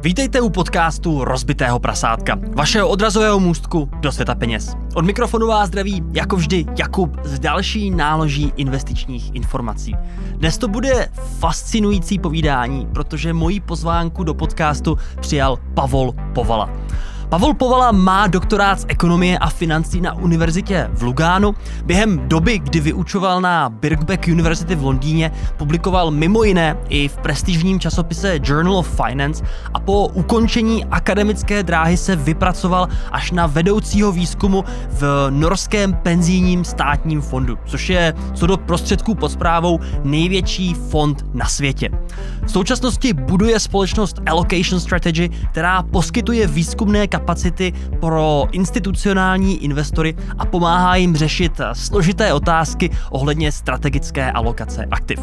Vítejte u podcastu Rozbitého prasátka, vašeho odrazového můstku do světa peněz. Od mikrofonu vás zdraví jako vždy Jakub z další náloží investičních informací. Dnes to bude fascinující povídání, protože moji pozvánku do podcastu přijal Pavol Povala. Pavol Povala má doktorát z ekonomie a financí na univerzitě v Lugánu. Během doby, kdy vyučoval na Birkbeck University v Londýně, publikoval mimo jiné i v prestižním časopise Journal of Finance a po ukončení akademické dráhy se vypracoval až na vedoucího výzkumu v norském penzijním státním fondu, což je co do prostředků pod správou největší fond na světě. V současnosti buduje společnost Allocation Strategy, která poskytuje výzkumné kapacity pro institucionální investory a pomáhá jim řešit složité otázky ohledně strategické alokace aktiv.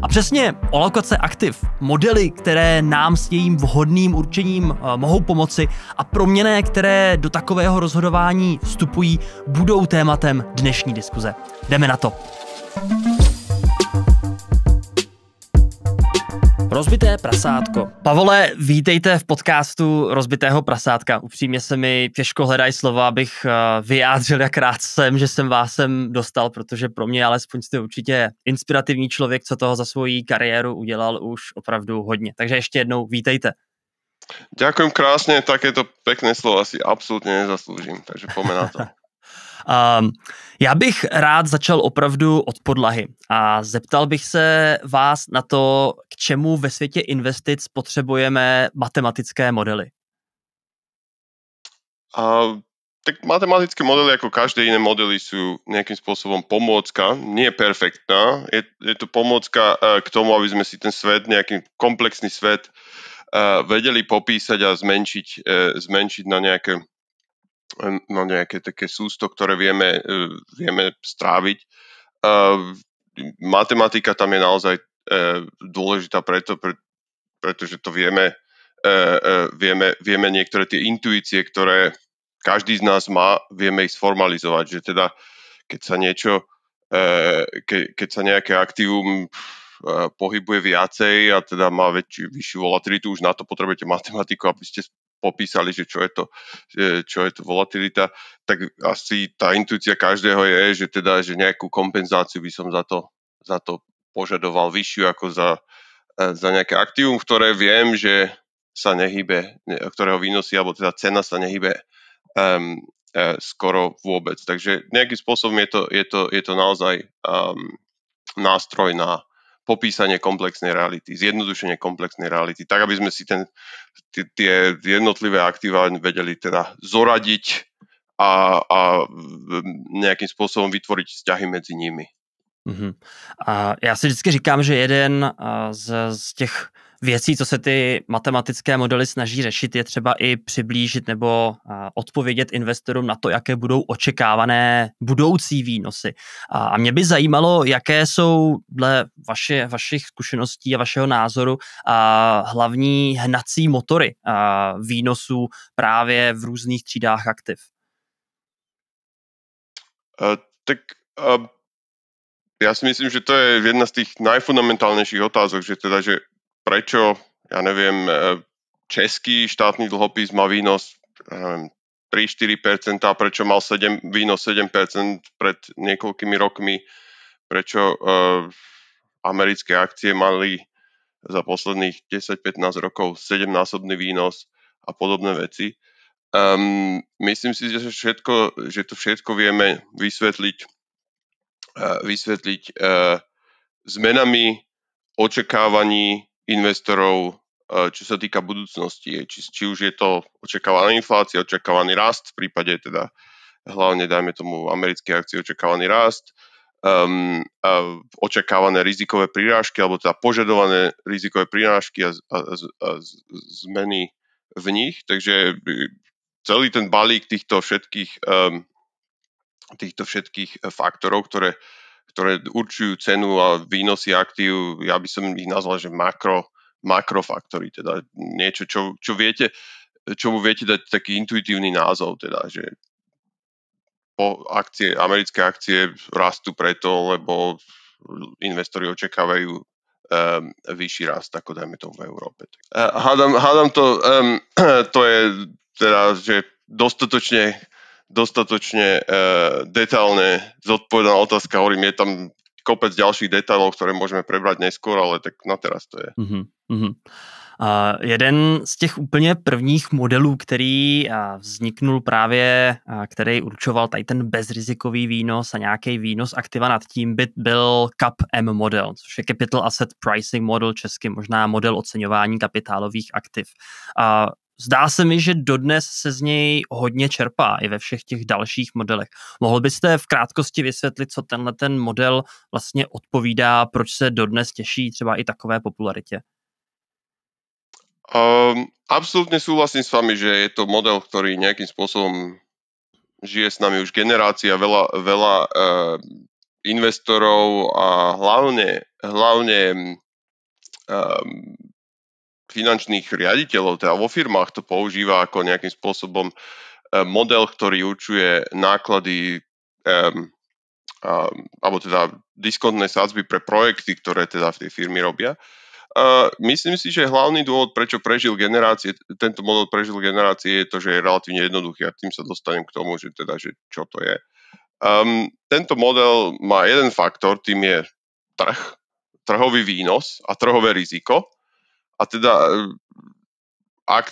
A přesně alokace aktiv, modely, které nám s jejím vhodným určením mohou pomoci a proměny, které do takového rozhodování vstupují, budou tématem dnešní diskuze. Jdeme na to. Rozbité prasátko. Pavole, vítejte v podcastu Rozbitého prasátka. Upřímně se mi těžko hledají slova, abych vyjádřil, jak rád jsem, že jsem vás sem dostal, protože pro mě alespoň jste určitě inspirativní člověk, co toho za svoji kariéru udělal už opravdu hodně. Takže ještě jednou vítejte. Ďakujem krásne, takéto pekné slova si absolútne nezaslúžim, takže poďme na to. Já bych rád začal opravdu od podlahy a zeptal bych se vás na to, k čemu ve světě investic potřebujeme matematické modely. Tak matematické modely, ako každé iné modely, sú nejakým spôsobom pomôcka, nie perfektná. Je to pomôcka k tomu, aby sme si ten svet, nejaký komplexný svet vedeli popísať a zmenšiť na nejaké také sústo, ktoré vieme stráviť. Matematika tam je naozaj dôležitá pretože to vieme niektoré tie intuície, ktoré každý z nás má, vieme ich sformalizovať, že teda keď sa nejaké aktívum pohybuje viacej a teda má vyššiu volatilitu, už na to potrebujete matematiku, aby ste popísali, že čo je to volatilita, tak asi tá intuícia každého je, že nejakú kompenzáciu by som za to požadoval vyššiu ako za nejaké aktívum, ktoré viem, že sa nehybe, ktorého výnosy, alebo teda cena sa nehybe skoro vôbec. Takže nejakým spôsobom je to naozaj nástroj na popísanie komplexnej reality, zjednodušenie komplexnej reality, tak aby sme si tie jednotlivé aktíva vedeli teda zoradiť a nejakým spôsobom vytvoriť vzťahy medzi nimi. A já si vždycky říkám, že jeden z těch věcí, co se ty matematické modely snaží řešit, je třeba i přiblížit nebo odpovědět investorům na to, jaké budou očekávané budoucí výnosy. A mě by zajímalo, jaké jsou dle vašich zkušeností a vašeho názoru hlavní hnací motory výnosů právě v různých třídách aktiv. Ja si myslím, že to je jedna z tých najfundamentálnejších otázok, že prečo, ja neviem, český štátny dlhopis má výnos 3-4%, prečo mal výnos 7% pred niekoľkými rokmi, prečo americké akcie mali za posledných 10-15 rokov 7-násobný výnos a podobné veci. Myslím si, že to všetko vieme vysvetliť zmenami očakávaní investorov, čo sa týka budúcnosti. Či už je to očakávaná inflácia, očakávaný rast, v prípade teda hlavne, dajme tomu, americké akcie, očakávaný rast, očakávané rizikové prirážky, alebo teda požadované rizikové prirážky a zmeny v nich. Takže celý ten balík týchto všetkých faktorov, ktoré určujú cenu a výnosy aktív, ja by som ich nazval, že makrofaktory, teda niečo, čomu viete dať taký intuitívny názov, teda, že americké akcie rastú preto, lebo investori očakávajú vyšší rast, ako dajme tomu v Európe. Hádam to, to je teda, že dostatočne detailne zodpovedaná otázka. Hovorím, je tam kopec ďalších detailov, ktoré môžeme prebrať neskôr, ale tak na teraz to je. Jeden z těch úplně prvních modelů, který vzniknul právě, který určoval tady ten bezrizikový výnos a nějaký výnos aktiva nad tím, byl CAPM model, což je Capital Asset Pricing Model, česky možná model oceňování kapitálových aktiv. Zdá se mi, že dodnes se z něj hodně čerpá i ve všech těch dalších modelech. Mohl byste v krátkosti vysvětlit, co tenhle ten model vlastně odpovídá, proč se dodnes těší třeba i takové popularitě? Absolútne súhlasím s vami, že je to model, ktorý nejakým spôsobom žije s nami už generácia, veľa investorov a hlavne finančných riaditeľov, teda vo firmách to používa ako nejakým spôsobom model, ktorý určuje náklady alebo teda diskontné sadzby pre projekty, ktoré teda v tej firmy robia. Myslím si, že hlavný dôvod, prečo tento model prežil generácie, je to, že je relatívne jednoduchý a tým sa dostanem k tomu, že čo to je. Tento model má jeden faktor, tým je trhový výnos a trhové riziko. A teda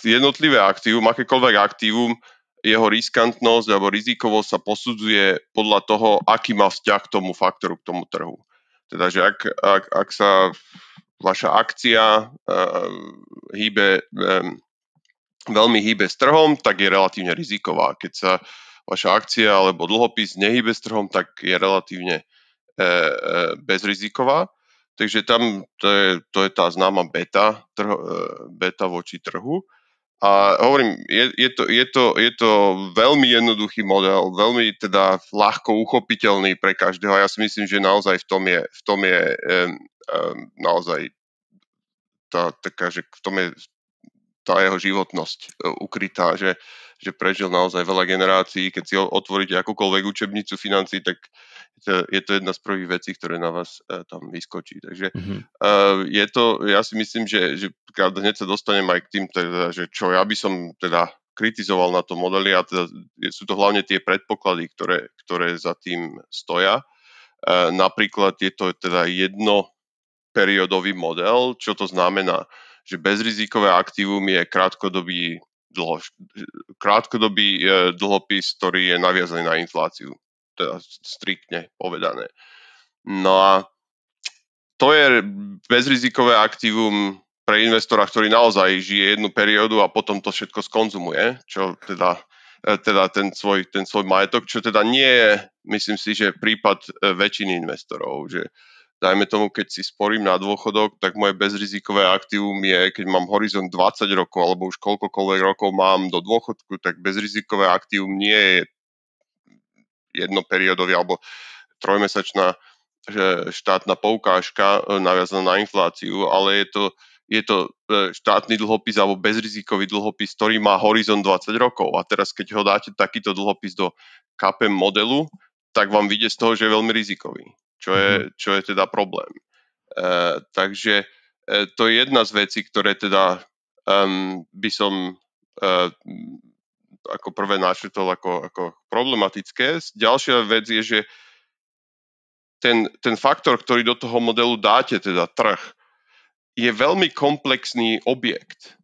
jednotlivé aktívum, akékoľvek aktívum, jeho riskantnosť alebo rizikovosť sa posudzuje podľa toho, aký má vzťah k tomu faktoru, k tomu trhu. Teda, že ak sa vaša akcia veľmi hýbe s trhom, tak je relatívne riziková. Keď sa vaša akcia alebo dlhopis nehýbe s trhom, tak je relatívne bezriziková. Takže tam to je tá známa beta voči trhu. A hovorím, je to veľmi jednoduchý model, veľmi teda ľahko uchopiteľný pre každého. A ja si myslím, že naozaj v tom je naozaj že v tom je tá jeho životnosť ukrytá, že prežil naozaj veľa generácií. Keď si otvoríte akúkoľvek učebnicu financií, tak je to jedna z prvých vecí, ktoré na vás tam vyskočí. Takže ja si myslím, že hneď sa dostanem aj k tým, teda, že čo ja by som teda kritizoval na tom modeli, a teda sú to hlavne tie predpoklady, ktoré za tým stoja. Napríklad je to teda jednoperiodový model. Čo to znamená? Že bezrizikové aktívum je krátkodobý dlhopis, ktorý je naviazaný na infláciu, teda striktne povedané. No a to je bezrizikové aktívum pre investora, ktorý naozaj žije jednu periódu a potom to všetko skonzumuje, čo teda ten svoj majetok, čo teda nie je, myslím si, že prípad väčšiny investorov, že dajme tomu, keď si sporím na dôchodok, tak moje bezrizikové aktívum je, keď mám horizont 20 rokov, alebo už koľkokoľvek rokov mám do dôchodku, tak bezrizikové aktívum nie je jednoperiodový alebo trojmesačná štátna poukážka naviazaná na infláciu, ale je to štátny dlhopis alebo bezrizikový dlhopis, ktorý má horizont 20 rokov. A teraz, keď ho dáte takýto dlhopis do CAPM modelu, tak vám vyjde z toho, že je veľmi rizikový. Čo je teda problém. Takže to je jedna z vecí, ktoré teda by som ako prvé načrtol ako problematické. Ďalšia vec je, že ten faktor, ktorý do toho modelu dáte, teda trh, je veľmi komplexný objekt.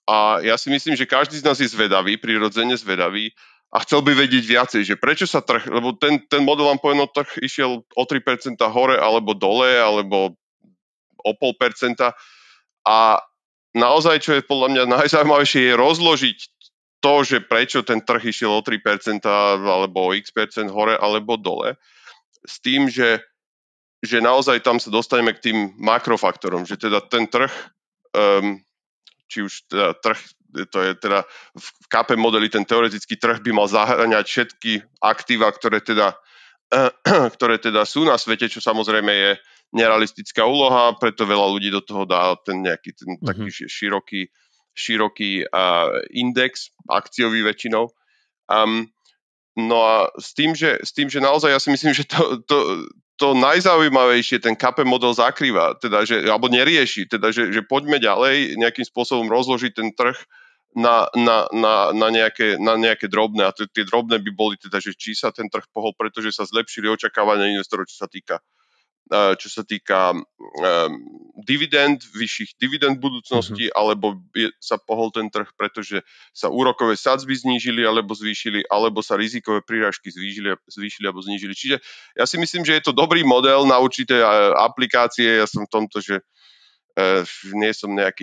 A ja si myslím, že každý z nás je zvedavý, prirodzene zvedavý, a chcel by vedieť viacej, že prečo sa trh, lebo ten model vám povie, no trh išiel o 3% hore alebo dole, alebo o 0,5%. A naozaj, čo je podľa mňa najzaujímavejšie, je rozložiť to, že prečo ten trh išiel o 3% alebo o x% hore alebo dole, s tým, že naozaj tam sa dostaneme k tým makrofaktorom, že teda ten trh, či už teda trh, to je teda v CAPM modeli ten teoretický trh by mal zahŕňať všetky aktíva, ktoré teda sú na svete, čo samozrejme je nerealistická úloha, preto veľa ľudí do toho dá ten nejaký taký široký index, akciový väčšinou. No a s tým, že naozaj ja si myslím, že to najzaujímavejšie ten KP model zakrýva, teda, alebo nerieši, teda, že poďme ďalej nejakým spôsobom rozložiť ten trh na nejaké drobné. A tie drobné by boli teda, že či sa ten trh pohol, pretože sa zlepšili očakávania investorov, čo sa týka dividend, vyšších dividend budúcnosti, alebo sa pohol ten trh, pretože sa úrokové sadzby znížili alebo zvýšili, alebo sa rizikové prírážky zvýšili alebo znížili. Čiže ja si myslím, že je to dobrý model na určité aplikácie. Ja som v tomto, že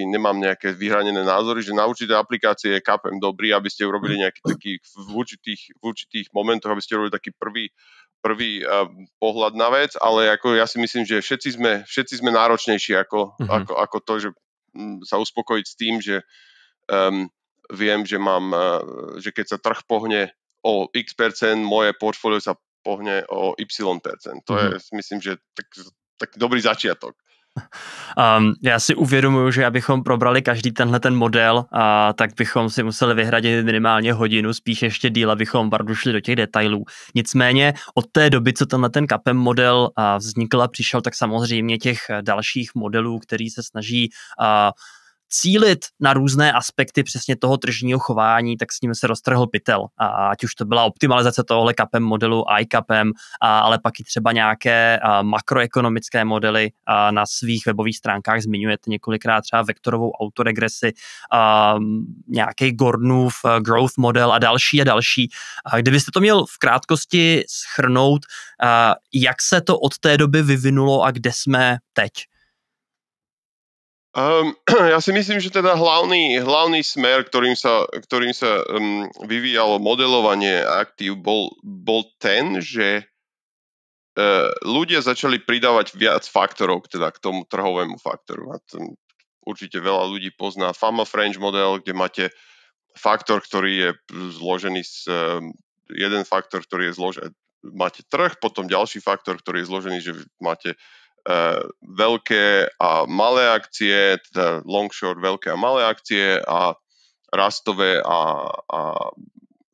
nemám nejaké vyhranené názory, že na určité aplikácie je KPM dobrý, aby ste urobili nejaký taký v určitých momentoch, aby ste urobili taký prvý pohľad na vec, ale ako ja si myslím, že všetci sme náročnejší ako to, že sa uspokojiť s tým, že viem, že keď sa trh pohne o x%, moje portfólio sa pohne o y%. To je, myslím, že tak dobrý začiatok. Já si uvědomuji, že abychom probrali každý ten model, tak bychom si museli vyhradit minimálně hodinu, spíš ještě díl, abychom opravdu šli do těch detailů. Nicméně od té doby, co ten KPM model vznikl a přišel, tak samozřejmě těch dalších modelů, který se snaží cílit na různé aspekty přesně toho tržního chování, tak s ním se roztrhl pytel. A ať už to byla optimalizace tohohle KPM modelu, iKPM, ale pak i třeba nějaké makroekonomické modely na svých webových stránkách zmiňujete několikrát třeba vektorovou autoregresi, nějaký Gordonův growth model a další. Kdybyste to měl v krátkosti shrnout, jak se to od té doby vyvinulo a kde jsme teď? Ja si myslím, že teda hlavný smer, ktorým sa vyvíjalo modelovanie aktív, bol ten, že ľudia začali pridávať viac faktorov teda k tomu trhovému faktoru. A určite veľa ľudí pozná Fama-French model, kde máte faktor, ktorý je zložený jeden faktor, ktorý je zložený, máte trh, potom ďalší faktor, ktorý je zložený, že máte veľké a malé akcie, teda long short, veľké a malé akcie a rastové a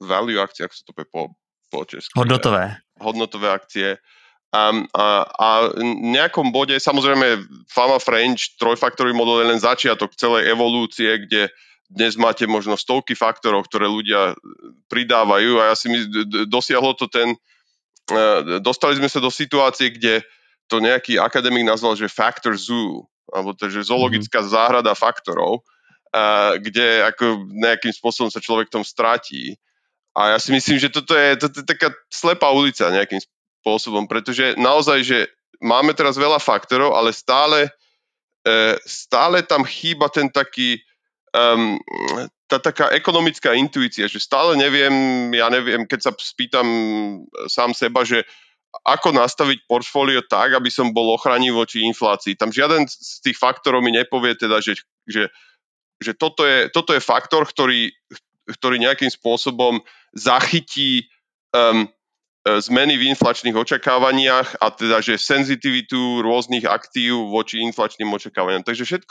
value akcie, ako sa to povie po česky. Hodnotové akcie. A v nejakom bode, samozrejme Fama-French trojfaktorový model je len začiatok celej evolúcie, kde dnes máte možno stovky faktorov, ktoré ľudia pridávajú a ja si dosiahlo to dostali sme sa do situácie, kde to nejaký akademik nazval, že factor zoo, alebo to, že zoologická záhrada faktorov, kde ako nejakým spôsobom sa človek v tom stratí. A ja si myslím, že toto je taká slepá ulica nejakým spôsobom, pretože naozaj, že máme teraz veľa faktorov, ale stále tam chýba ten taký tá taká ekonomická intuícia, že stále neviem, keď sa spýtam sám seba, že ako nastaviť portfólio tak, aby som bol ochraný voči inflácii. Tam žiaden z tých faktorov mi nepovie teda, že toto je faktor, ktorý nejakým spôsobom zachytí zmeny v inflačných očakávaniach a teda, že senzitivitu rôznych aktív voči inflačným očakávaniam. Takže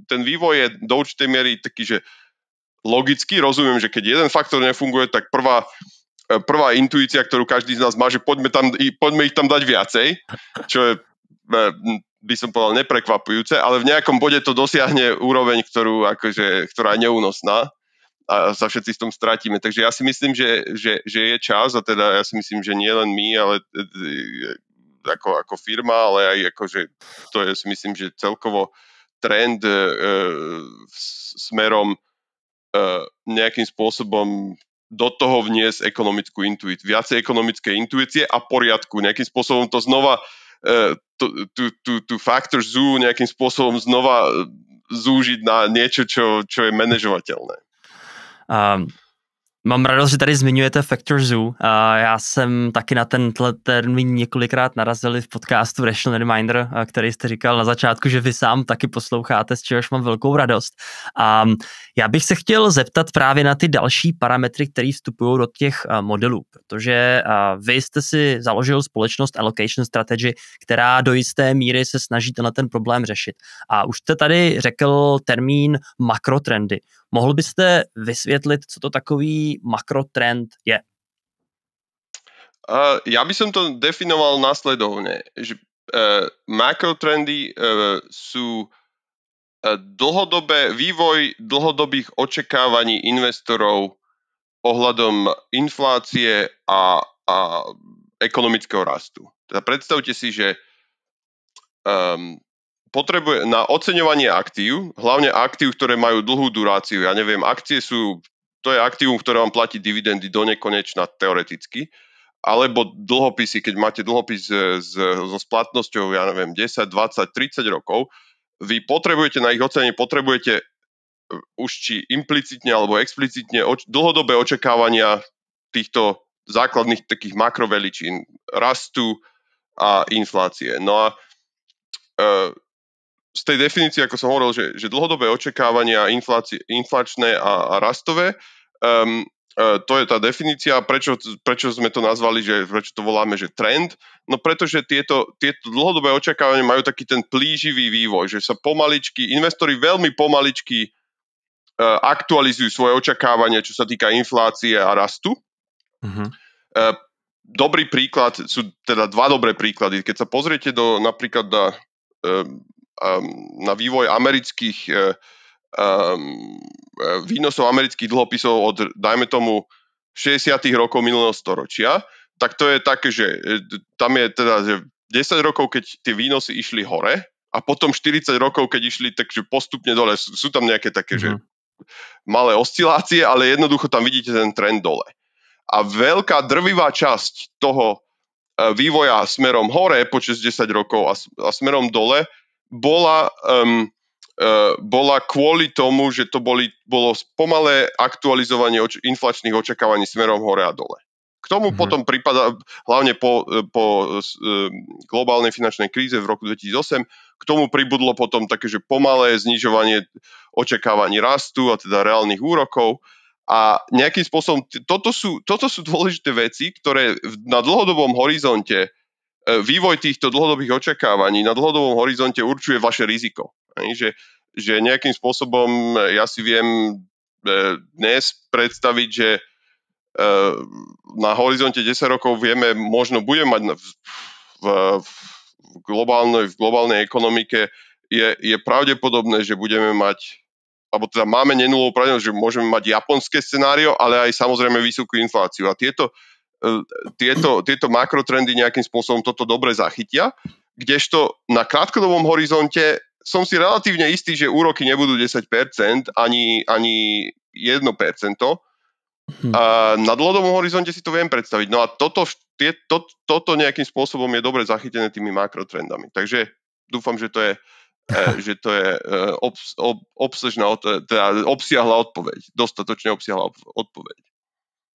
ten vývoj je do určitej miery taký, že logicky rozumiem, že keď jeden faktor nefunguje, tak prvá intuícia, ktorú každý z nás má, že poďme ich tam dať viacej, čo je, by som povedal, neprekvapujúce, ale v nejakom bode to dosiahne úroveň, ktorá je neúnosná a sa všetci s tom stratíme. Takže ja si myslím, že je čas a teda ja si myslím, že nie len my, ale ako firma, ale aj akože to je si myslím, že celkovo trend smerom nejakým spôsobom do toho vniesť ekonomickú intuíciu, viacej ekonomické intuície a poriadku. Nejakým spôsobom to znova tú factor zoo nejakým spôsobom znova zúžiť na niečo, čo je manažovateľné. Mám radost, že tady zmiňujete Factor Zoo. Já jsem taky na tenhle termín několikrát narazil v podcastu Rational Reminder, který jste říkal na začátku, že vy sám taky posloucháte, z čehož mám velkou radost. Já bych se chtěl zeptat právě na ty další parametry, které vstupují do těch modelů, protože vy jste si založil společnost Allocation Strategy, která do jisté míry se snaží ten problém řešit. A už jste tady řekl termín makrotrendy. Mohl byste vysvětlit, co to takový makrotrend je? Ja by som to definoval následovne, že makrotrendy sú vývoj dlhodobých očakávaní investorov ohľadom inflácie a ekonomického rastu. Teda predstavte si, že potrebuje na oceňovanie aktív, hlavne aktív, ktoré majú dlhú duráciu. Ja neviem, to je aktívum, ktoré vám platí dividendy do nekonečna teoreticky, alebo dlhopisy, keď máte dlhopis so splatnosťou, ja neviem, 10, 20, 30 rokov, vy potrebujete na ich ocenenie, už či implicitne alebo explicitne dlhodobé očakávania týchto základných takých makroveličín, rastu a inflácie. No a z tej definície, ako som hovoril, že dlhodobé očakávania inflačné a rastové, to je tá definícia, prečo sme to nazvali, prečo to voláme, že trend. No pretože tieto dlhodobé očakávania majú taký ten plíživý vývoj, že sa investori veľmi pomaličky aktualizujú svoje očakávania, čo sa týka inflácie a rastu. Uh-huh. Dobrý príklad, sú teda dva dobré príklady. Keď sa pozriete napríklad na vývoj amerických výnosov amerických dlhopisov od, dajme tomu, 60. rokov minulého storočia, tak to je také, že tam je teda, že 10 rokov, keď tie výnosy išli hore a potom 40 rokov, keď išli takže postupne dole. Sú tam nejaké také, že malé oscilácie, ale jednoducho tam vidíte ten trend dole. A veľká drvivá časť toho vývoja smerom hore počas 10 rokov a smerom dole bola kvôli tomu, že to bolo pomalé aktualizovanie inflačných očakávaní smerom hore a dole. K tomu potom prípada, hlavne po globálnej finančnej kríze v roku 2008, k tomu pribudlo potom také, že pomalé znižovanie očakávaní rastu a teda reálnych úrokov. A nejakým spôsobom, toto sú dôležité veci, ktoré na dlhodobom horizonte, vývoj týchto dlhodobých očakávaní na dlhodobom horizonte určuje vaše riziko. Že nejakým spôsobom ja si viem dnes predstaviť, že na horizonte 10 rokov možno budeme mať v globálnej ekonomike je pravdepodobné, že budeme mať, alebo teda máme nenulovú pravdepodobnosť, že môžeme mať japonské scenário, ale aj samozrejme vysokú infláciu. A tieto makrotrendy nejakým spôsobom toto dobre zachytia, kdežto na krátkodobom horizonte som si relatívne istý, že úroky nebudú 10%, ani 1%. A na dlhodobom horizonte si to viem predstaviť. No a toto nejakým spôsobom je dobre zachytené tými makrotrendami. Takže dúfam, že to je obsiahla odpoveď. Dostatočne obsiahla odpoveď.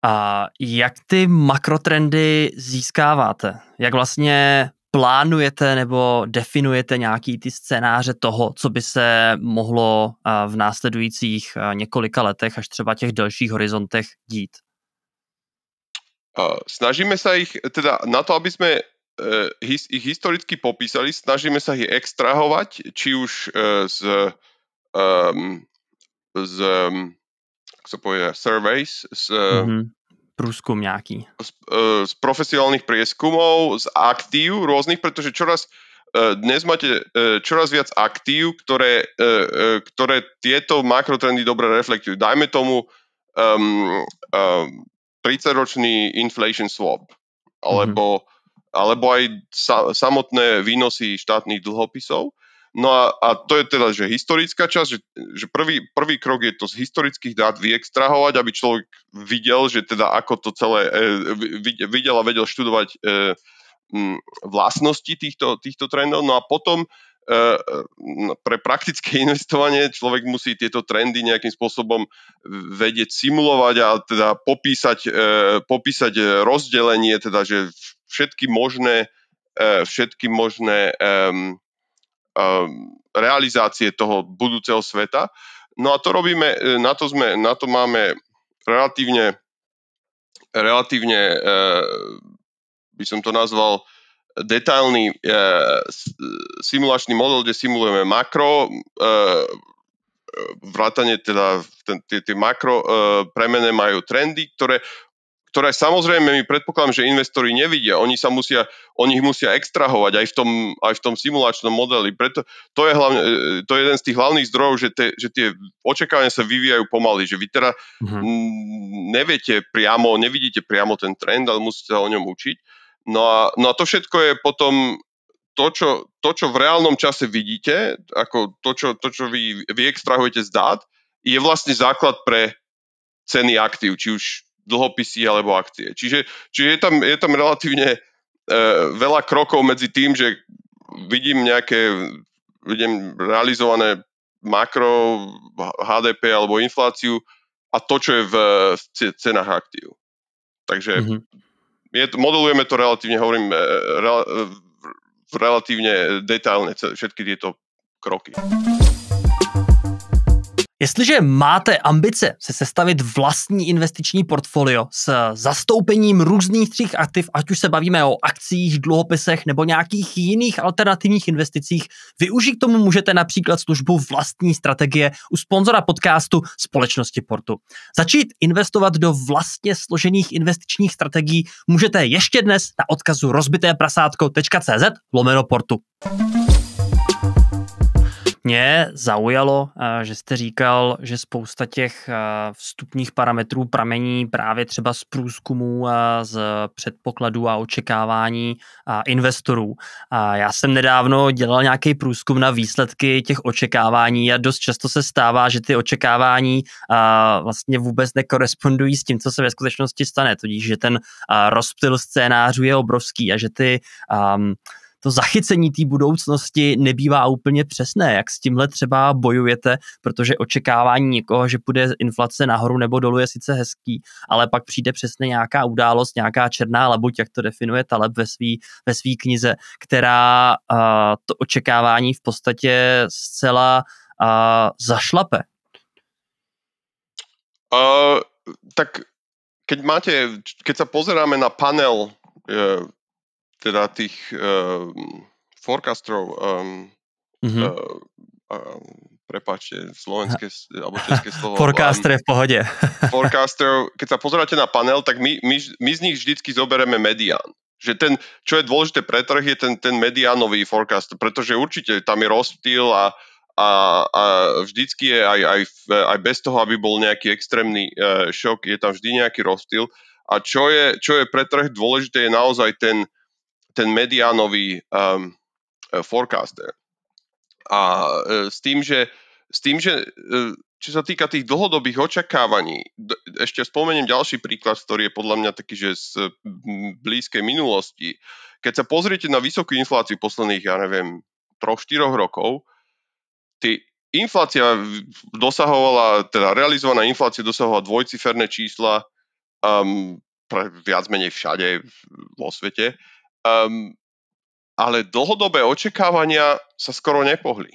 A jak ty makrotrendy získáváte? Jak vlastně plánujete nebo definujete nějaký ty scénáře toho, co by se mohlo v následujících několika letech až třeba těch delších horizontech dít? Snažíme sa ich, teda na to, aby sme ich historicky popísali, snažíme sa ich extrahovať, či už jak sa povie, surveys, průzkum nejaký. Z profesionálnych prieskumov, z aktív rôznych, pretože dnes máte čoraz viac aktív, ktoré tieto makrotrendy dobre reflektujú. Dajme tomu 30-ročný inflation swap, alebo aj samotné výnosy štátnych dlhopisov. No a to je teda, že historická časť, že prvý krok je to z historických dát vyextrahovať, aby človek videl, že teda ako to celé videl a vedel študovať vlastnosti týchto trendov. No a potom pre praktické investovanie človek musí tieto trendy nejakým spôsobom vedieť simulovať a teda popísať rozdelenie, teda že všetky možné realizácie toho budúceho sveta. No a to robíme, na to máme relatívne by som to nazval detailný simulačný model, kde simulujeme makro, vrátane teda tie makro premene majú trendy, ktoré samozrejme my predpokladám, že investori nevidia. Oni ich musia extrahovať aj v tom simulačnom modeli. Preto to je jeden z tých hlavných zdrojov, že tie očakávania sa vyvíjajú pomaly, že vy teda nevidíte priamo ten trend, ale musíte sa o ňom učiť. No a to všetko je potom to, čo v reálnom čase vidíte, ako to, čo vy extrahujete z dát, je vlastne základ pre ceny aktív, či už dlhopisy alebo akcie. Čiže je tam relatívne veľa krokov medzi tým, že vidím realizované makro, HDP alebo infláciu a to, čo je v cenách aktív. Takže modelujeme to relatívne, hovorím, relatívne detailne všetky tieto kroky. Jestliže máte ambice se sestavit vlastní investiční portfolio s zastoupením různých tří aktiv, ať už se bavíme o akcích, dluhopisech nebo nějakých jiných alternativních investicích, využít k tomu můžete například službu vlastní strategie u sponzora podcastu společnosti Portu. Začít investovat do vlastně složených investičních strategií můžete ještě dnes na odkazu rozbiteprasátko.cz/Portu. Mě zaujalo, že jste říkal, že spousta těch vstupních parametrů pramení právě třeba z průzkumů, z předpokladů a očekávání investorů. Já jsem nedávno dělal nějaký průzkum na výsledky těch očekávání a dost často se stává, že ty očekávání vlastně vůbec nekorespondují s tím, co se ve skutečnosti stane. Tudíž, že ten rozptyl scénářů je obrovský a že to zachycení té budoucnosti nebývá úplně přesné. Jak s tímhle třeba bojujete, protože očekávání někoho, že půjde inflace nahoru nebo dolů, je sice hezký, ale pak přijde přesně nějaká událost, nějaká černá labuť, jak to definuje Taleb ve svý knize, která to očekávání v podstatě zcela zašlape. Tak keď sa pozeráme na panel teda tých forecasterov, prepáčte, slovenské alebo české slovo. Forecaster je v pohode. Forecasterov, keď sa pozeráte na panel, tak my z nich vždycky zoberieme medián. Že čo je dôležité pre trh, je ten mediánový forecast, pretože určite tam je rozptyl a vždycky je aj bez toho, aby bol nejaký extrémny šok, je tam vždy nejaký rozptyl. A čo je pre trh dôležité, je naozaj ten mediánový forecaster. A s tým, že čo sa týka tých dlhodobých očakávaní, ešte spomeniem ďalší príklad, ktorý je podľa mňa taký, že z blízkej minulosti. Keď sa pozriete na vysokú infláciu posledných, 3-4 rokov, inflácia dosahovala, teda realizovaná inflácia dosahovala dvojciferné čísla viac menej všade vo svete. Ale dlhodobé očakávania sa skoro nepohli.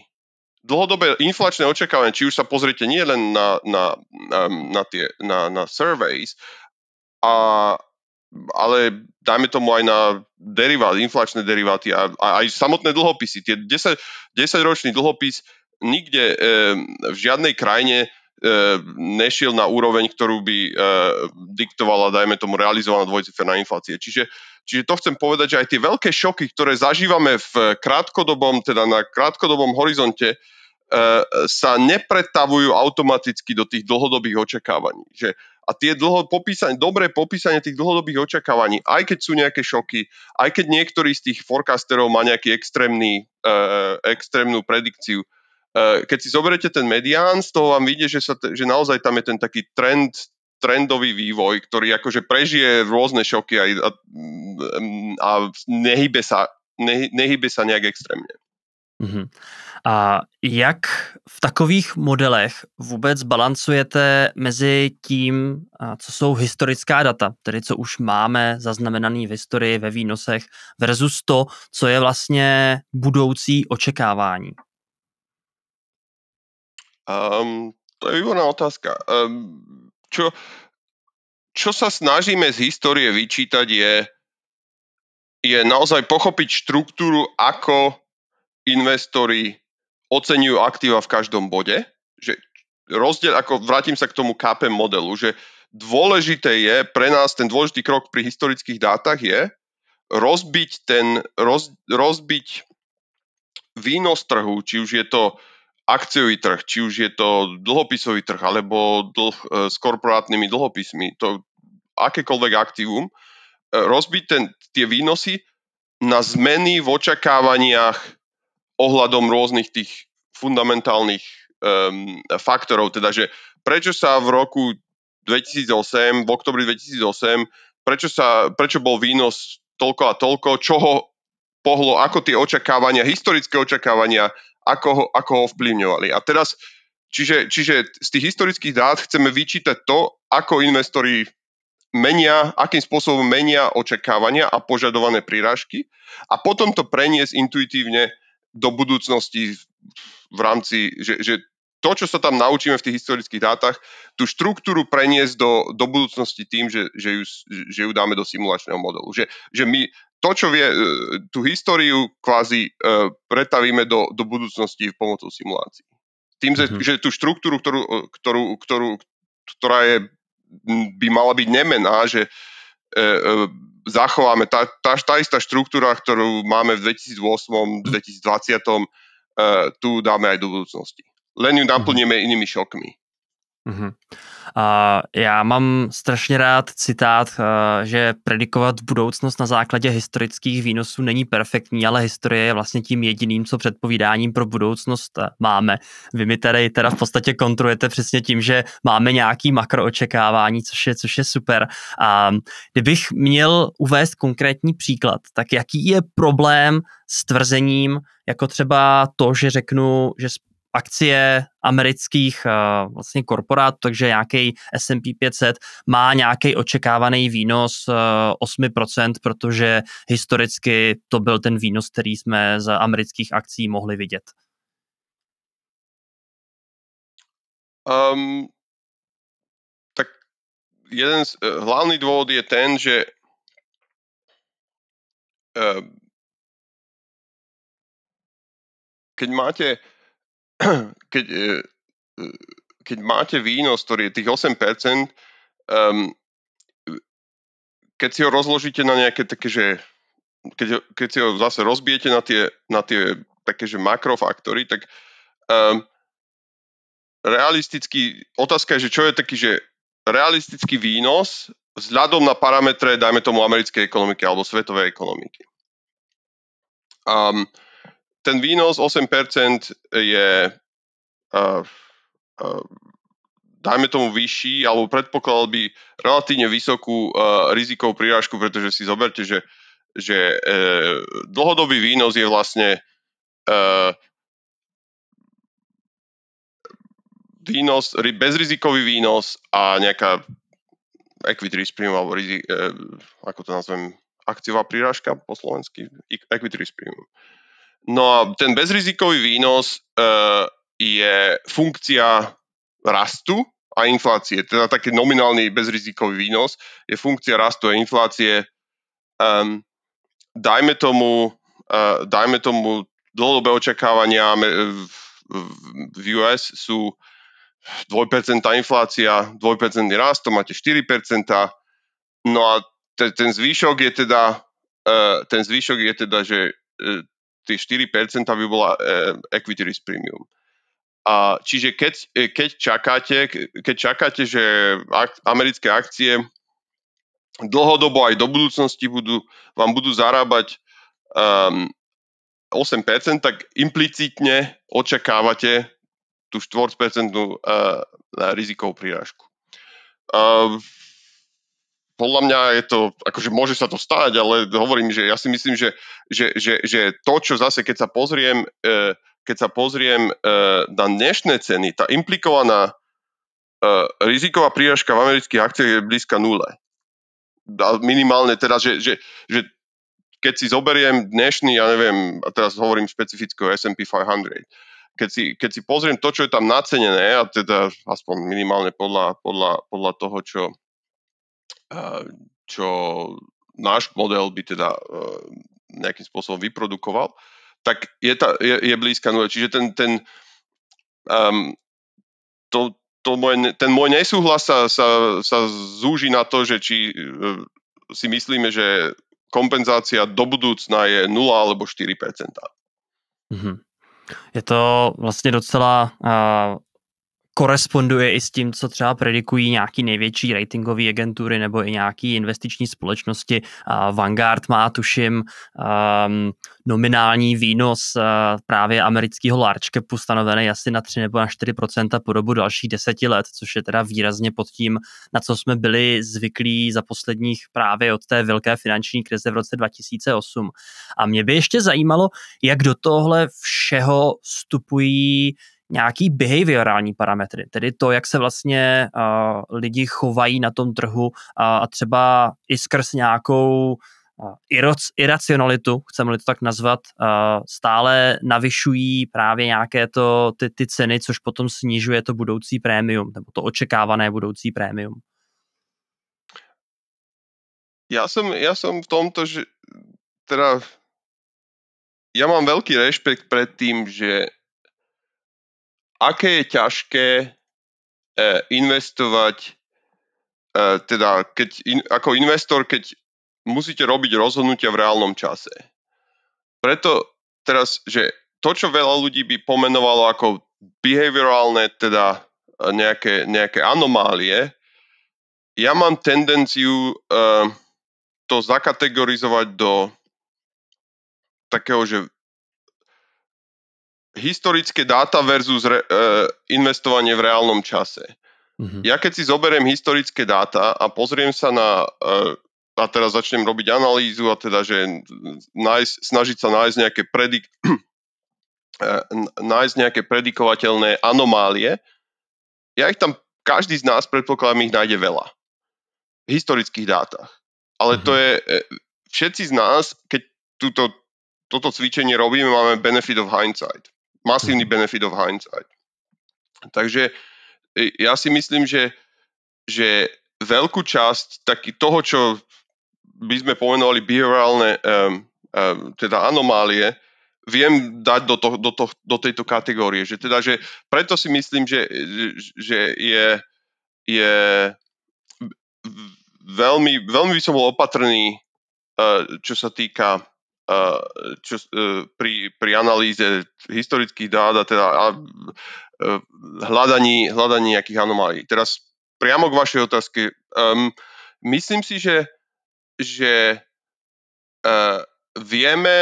Dlhodobé inflačné očakávania, či už sa pozriete nie len na surveys, ale dajme tomu aj na inflačné deriváty a aj samotné dlhopisy. Tie 10-ročný dlhopis nikde v žiadnej krajine nešiel na úroveň, ktorú by diktovala, dajme tomu, realizovaná dvojciferná inflácia. Čiže to chcem povedať, že aj tie veľké šoky, ktoré zažívame na krátkodobom horizonte, sa nepretavujú automaticky do tých dlhodobých očakávaní. A tie dobré popísanie tých dlhodobých očakávaní, aj keď sú nejaké šoky, aj keď niektorý z tých forecasterov má nejaký extrémnu predikciu, keď si zoberiete ten medián, z toho vám vidie, že naozaj tam je ten taký trendový vývoj, ktorý akože prežije rôzne šoky a nehybe sa nejak extrémne. A jak v takových modelech vůbec balancujete mezi tím, co jsou historická data, tedy co už máme zaznamenaný v historii, ve výnosech, versus to, co je vlastně budoucí očekávání? To je výborná otázka. Čo sa snažíme z histórie vyčítať je naozaj pochopiť štruktúru, ako investori oceňujú aktíva v každom bode. rozdiel, ako vrátim sa k tomu KPM modelu, že dôležité je pre nás, ten dôležitý krok pri historických dátach je rozbiť výnos trhu, či už je to akciový trh, či už je to dlhopisový trh, alebo s korporátnymi dlhopismi, to akékoľvek aktívum, rozbiť tie výnosy na zmeny v očakávaniach ohľadom rôznych tých fundamentálnych faktorov, teda, že prečo sa v roku 2008, v oktobri 2008, prečo bol výnos toľko a toľko, čo ho pohlo, ako tie očakávania, historické očakávania, ako ho vplyvňovali. A teraz, čiže z tých historických dát chceme vyčítať to, ako investori akým spôsobom menia očakávania a požadované prírážky a potom to preniesť intuitívne do budúcnosti v rámci, že to, čo sa tam naučíme v tých historických dátach, tú štruktúru preniesť do budúcnosti tým, že ju dáme do simulačného modelu. Že my to, čo vie, tú históriu kvázi pretavíme do budúcnosti pomocou simulácií. Tým, že tú štruktúru, ktorá by mala byť nemenná, že zachováme tá istá štruktúra, ktorú máme v 2008, 2020, tu dáme aj do budúcnosti. Len ju naplníme inými šokmi. Já mám strašně rád citát, že predikovat budoucnost na základě historických výnosů není perfektní, ale historie je vlastně tím jediným, co předpovídáním pro budoucnost máme. Vy mi teda v podstatě kontrujete přesně tím, že máme nějaký makroočekávání, což je super. A kdybych měl uvést konkrétní příklad, tak jaký je problém s tvrzením, jako třeba to, že řeknu, že akcie amerických vlastně korporátů, takže nějaký S&P 500 má nějaký očekávaný výnos 8%, protože historicky to byl ten výnos, který jsme z amerických akcí mohli vidět. Tak jeden hlavný dôvod je ten, že keď máte výnos, ktorý je tých 8%, keď si ho rozložíte na nejaké také, že keď si ho zase rozbijete na tie také, že makrofaktory, tak realistický, otázka je, že čo je taký, že realistický výnos vzhľadom na parametre, dajme tomu, americkej ekonomiky alebo svetovej ekonomiky. Ten výnos 8% je dajme tomu vyšší, alebo predpokladal by relatívne vysokú rizikovú prirážku, pretože si zoberte, že dlhodobý výnos je vlastne výnos, bezrizikový výnos a nejaká equity risk premium, alebo ako to nazvem, akciová prirážka po slovensky, equity risk premium. No a ten bezrizikový výnos je funkcia rastu a inflácie. Teda taký nominálny bezrizikový výnos je funkcia rastu a inflácie. Dajme tomu dlhodobé očakávania v US sú 2% inflácia, 2% rast, to máte 4%. No a ten zvyšok je teda, že tie 4% by bola equity risk premium. A čiže keď čakáte, že americké akcie dlhodobo aj do budúcnosti vám budú zarábať 8%, tak implicitne očakávate tú 4% rizikovú prirážku. Podľa mňa je to, akože môže sa to stať, ale hovorím, že ja si myslím, že to, čo zase, keď sa pozriem na dnešné ceny, tá implikovaná riziková prírážka v amerických akciách je blízka nule. Minimálne teda, že keď si zoberiem dnešný, ja neviem, a teraz hovorím špecificky o S&P 500, keď si pozriem to, čo je tam nacenené, a teda aspoň minimálne podľa toho, čo náš model by teda nejakým spôsobom vyprodukoval, tak je blízka nule. Čiže ten môj nesúhlas sa zúži na to, že či si myslíme, že kompenzácia do budúcna je 0 alebo 4%. Mm-hmm. Je to vlastně docela koresponduje i s tím, co třeba predikují nějaký největší ratingové agentury nebo i nějaký investiční společnosti. Vanguard má, tuším, nominální výnos právě amerického large capu stanovený asi na 3 nebo na 4% po dobu dalších 10 let, což je teda výrazně pod tím, na co jsme byli zvyklí za posledních právě od té velké finanční krize v roce 2008. A mě by ještě zajímalo, jak do tohle všeho vstupují nějaký behaviorální parametry, tedy to, jak se vlastně lidi chovají na tom trhu a třeba i skrz nějakou iracionalitu, chceme-li to tak nazvat, stále navyšují právě nějaké ty ceny, což potom snižuje to budoucí prémium, nebo to očekávané budoucí prémium. Ja som v tomto, že teda ja mám veľký rešpekt pred tým, že aké je ťažké investovať, teda ako investor, keď musíte robiť rozhodnutia v reálnom čase. Preto teraz, že to, čo veľa ľudí by pomenovalo ako behaviorálne, teda nejaké anomálie, ja mám tendenciu to zakategorizovať do takého, že historické dáta versus investovanie v reálnom čase. Mm-hmm. Ja keď si zoberiem historické dáta a pozriem sa na a teraz začnem robiť analýzu a teda, že snažiť sa nájsť nejaké predikovateľné anomálie, ja ich tam, každý z nás, predpokladám, ich nájde veľa. V historických dátach. Ale to je, všetci z nás, keď toto cvičenie robíme, máme benefit of hindsight. Masívny benefit of hindsight. Takže ja si myslím, že veľkú časť toho, čo by sme pomenovali behaviorálne teda anomálie, viem dať do tejto kategórie. Že preto si myslím, že je veľmi, veľmi by som bol opatrný, čo sa týka pri analýze historických dát a teda hľadaní nejakých anomálií. Teraz priamo k vašej otázke. Myslím si, že vieme,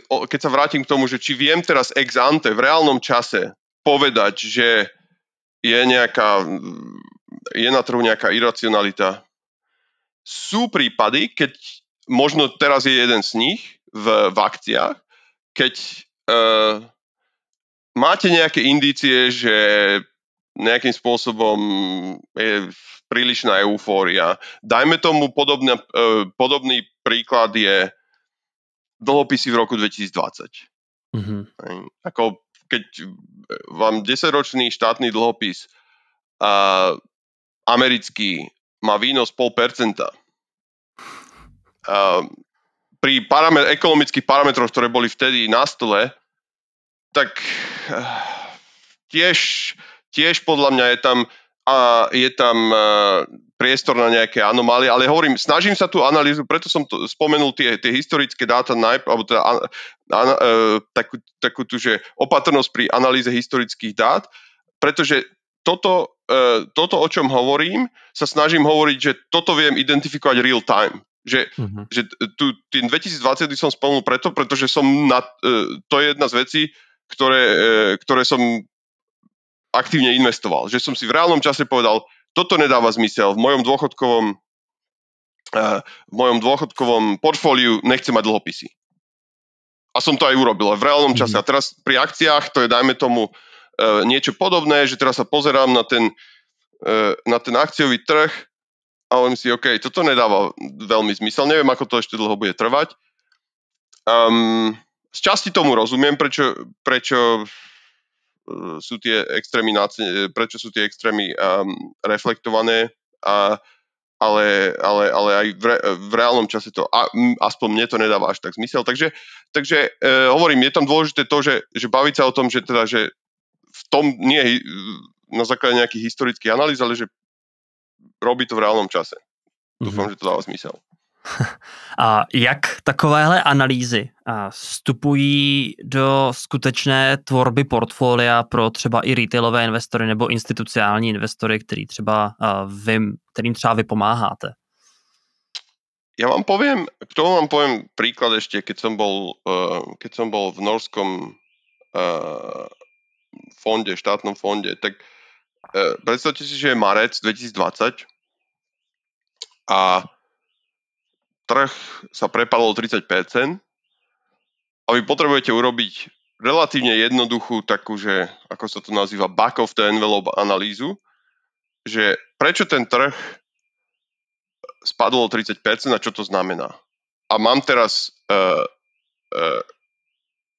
keď sa vrátim k tomu, že či viem teraz ex ante v reálnom čase povedať, že je na trhu nejaká iracionalita. Sú prípady, keď možno teraz je jeden z nich v akciách, keď máte nejaké indície, že nejakým spôsobom je prílišná eufória. Dajme tomu podobný príklad je dlhopisy v roku 2020. Mm-hmm. Ako keď vám 10-ročný štátny dlhopis americký má výnos 0,5%, pri ekonomických parametroch, ktoré boli vtedy na stole, tak tiež podľa mňa je tam priestor na nejaké anomálie, ale hovorím, snažím sa tú analýzu, preto som spomenul tie historické dáta alebo teda takú tú, že opatrnosť pri analýze historických dát, pretože toto, o čom hovorím, sa snažím hovoriť, že toto viem identifikovať real time. Že tým 2020 som spomenul pretože som to je jedna z vecí, ktoré som aktívne investoval. Že som si v reálnom čase povedal, toto nedáva zmysel. V mojom dôchodkovom portfóliu nechcem mať dlhopisy. A som to aj urobil v reálnom čase. A teraz pri akciách to je, dajme tomu, niečo podobné, že teraz sa pozerám na ten akciový trh a hovorím si, OK, toto nedáva veľmi zmysel. Neviem, ako to ešte dlho bude trvať. Z časti tomu rozumiem, prečo sú tie extrémy reflektované, ale aj v reálnom čase to, aspoň mne to nedáva až tak zmysel. Takže hovorím, je tam dôležité to, že baviť sa o tom, že v tom nie na základe nejakých historických analýz, ale že robí to v reálnom čase. Dúfam, že to dáva zmysel. A jak takovéhle analýzy vstupují do skutečné tvorby portfolia pro třeba i retailové investory nebo institucionální investory, kterým třeba vy pomáháte? Ja vám poviem, príklad ešte, keď som bol v norskom fonde, štátnom fonde, tak predstavte si, že je marec 2020 a trh sa prepadol 30% a vy potrebujete urobiť relatívne jednoduchú takú, že ako sa to nazýva back of the envelope analýzu, že prečo ten trh spadlo 30% a čo to znamená. A mám teraz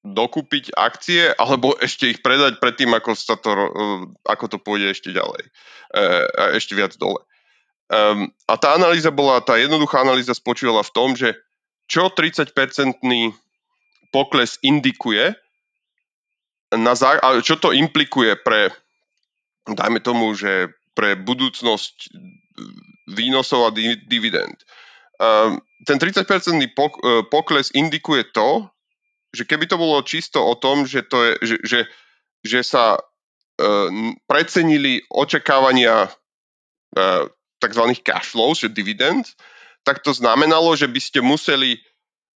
dokúpiť akcie alebo ešte ich predať predtým, ako to pôjde ešte ďalej. Ešte viac dole. A tá jednoduchá analýza spočívala v tom, že čo 30% pokles indikuje a čo to implikuje pre, dajme tomu, že pre budúcnosť výnosov a dividend. Ten 30% pokles indikuje to, že keby to bolo čisto o tom, že sa precenili očakávania tzv. Cash flows, že dividend, tak to znamenalo, že by ste museli,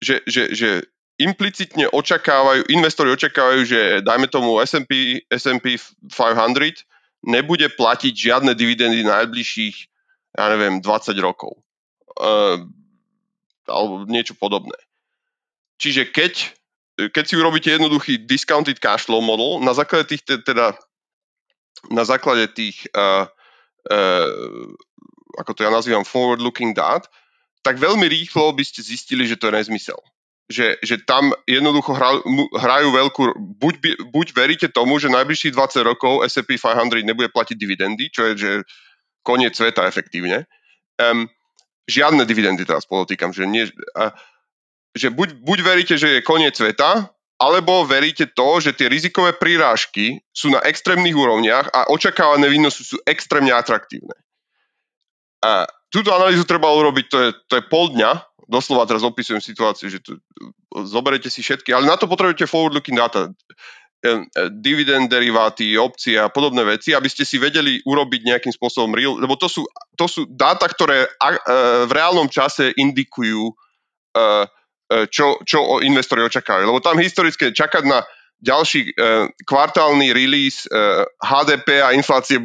že implicitne investori očakávajú, že dajme tomu S&P 500 nebude platiť žiadne dividendy najbližších, 20 rokov. Alebo niečo podobné. Čiže keď si urobíte jednoduchý discounted cash flow model, na základe tých ako to ja nazývam forward-looking dát, tak veľmi rýchlo by ste zistili, že to je nezmysel. Že tam jednoducho hrajú veľkú... Buď veríte tomu, že najbližších 20 rokov S&P 500 nebude platiť dividendy, čo je že koniec sveta efektívne. Žiadne dividendy teraz podotýkam, že buď veríte, že je koniec sveta, alebo veríte to, že tie rizikové prirážky sú na extrémnych úrovniach a očakávané výnosy sú extrémne atraktívne. A túto analýzu treba urobiť, to je pol dňa, doslova teraz opisujem situáciu, že zoberete si všetky, ale na to potrebujete forward-looking data, dividend deriváty, opcie a podobné veci, aby ste si vedeli urobiť nejakým spôsobom lebo to sú dáta, ktoré v reálnom čase indikujú, čo investori očakávajú. Lebo tam historicky čakať na ďalší kvartálny release HDP a inflácie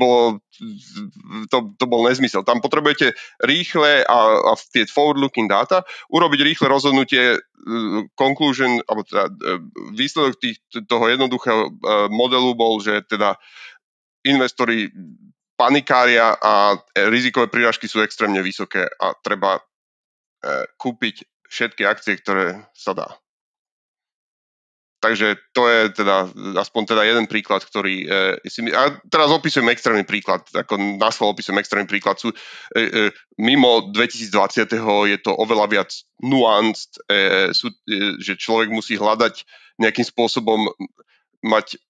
to bol nezmysel. Tam potrebujete rýchle a tie forward-looking data urobiť rýchle rozhodnutie, conclusion, alebo teda výsledok toho jednoduchého modelu bol, že teda investori panikária a rizikové prírážky sú extrémne vysoké a treba kúpiť všetky akcie, ktoré sa dá. Takže to je teda aspoň teda jeden príklad, ktorý... A teraz opisujem extrémny príklad, ako naschvál opisujem extrémny príklad. Mimo 2020. je to oveľa viac nuanced, že človek musí hľadať nejakým spôsobom, mať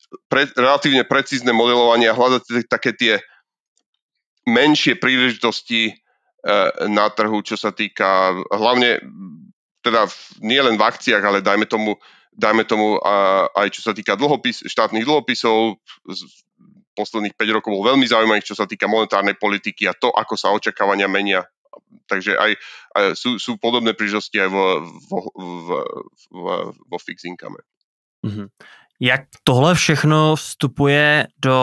relatívne precízne modelovanie a hľadať také tie menšie príležitosti na trhu, čo sa týka hlavne teda nie len v akciách, ale dajme tomu aj čo sa týka štátnych dlhopisov. Posledných 5 rokov bol veľmi zaujímavých, čo sa týka monetárnej politiky a to, ako sa očakávania menia. Takže aj sú podobné príležitosti aj vo fixed income. Mm-hmm. Jak tohle všechno vstupuje do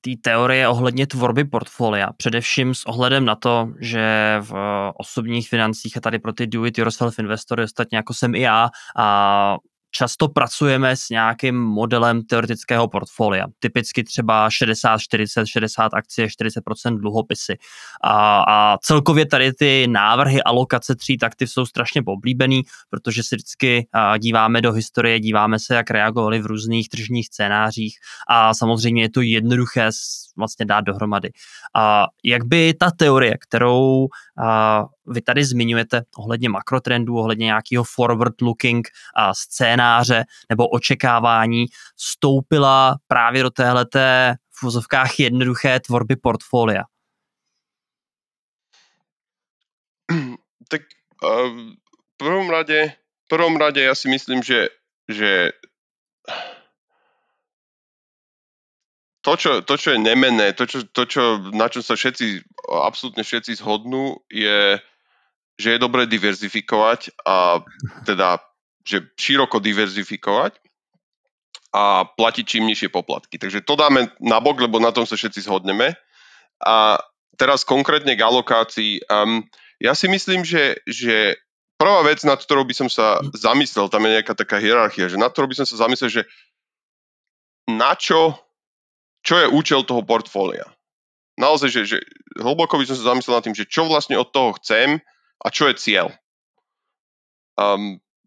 té teorie ohledně tvorby portfolia? Především s ohledem na to, že v osobních financích a tady pro ty do-it-yourself investory, ostatně jako jsem i já, často pracujeme s nějakým modelem teoretického portfolia. Typicky třeba 60-40, 60 akcie, 40% dluhopisy. A celkově tady ty návrhy alokace tříd aktiv jsou strašně oblíbený, protože si vždycky díváme do historie, díváme se, jak reagovali v různých tržních scénářích a samozřejmě je to jednoduché vlastně dát dohromady. Jak by ta teorie, kterou vy tady zmiňujete ohledně makrotrendů, ohledně nějakého forward-looking scénáře nebo očekávání, vstoupila právě do téhleté v vozovkách jednoduché tvorby portfolia? Tak v prvom rade ja si myslím, že to, čo je nemenné, na čom sa absolútne všetci zhodnú, je, že je dobré diverzifikovať a teda, že široko diverzifikovať a platiť čím nižšie poplatky. Takže to dáme na bok, lebo na tom sa všetci zhodneme. A teraz konkrétne k alokácii. Ja si myslím, že prvá vec, nad ktorou by som sa zamyslel, tam je nejaká taká hierarchia, že nad ktorou by som sa zamyslel, že čo je účel toho portfólia. Naozaj, že hlboko by som sa zamyslel nad tým, že čo vlastne od toho chcem a čo je cieľ.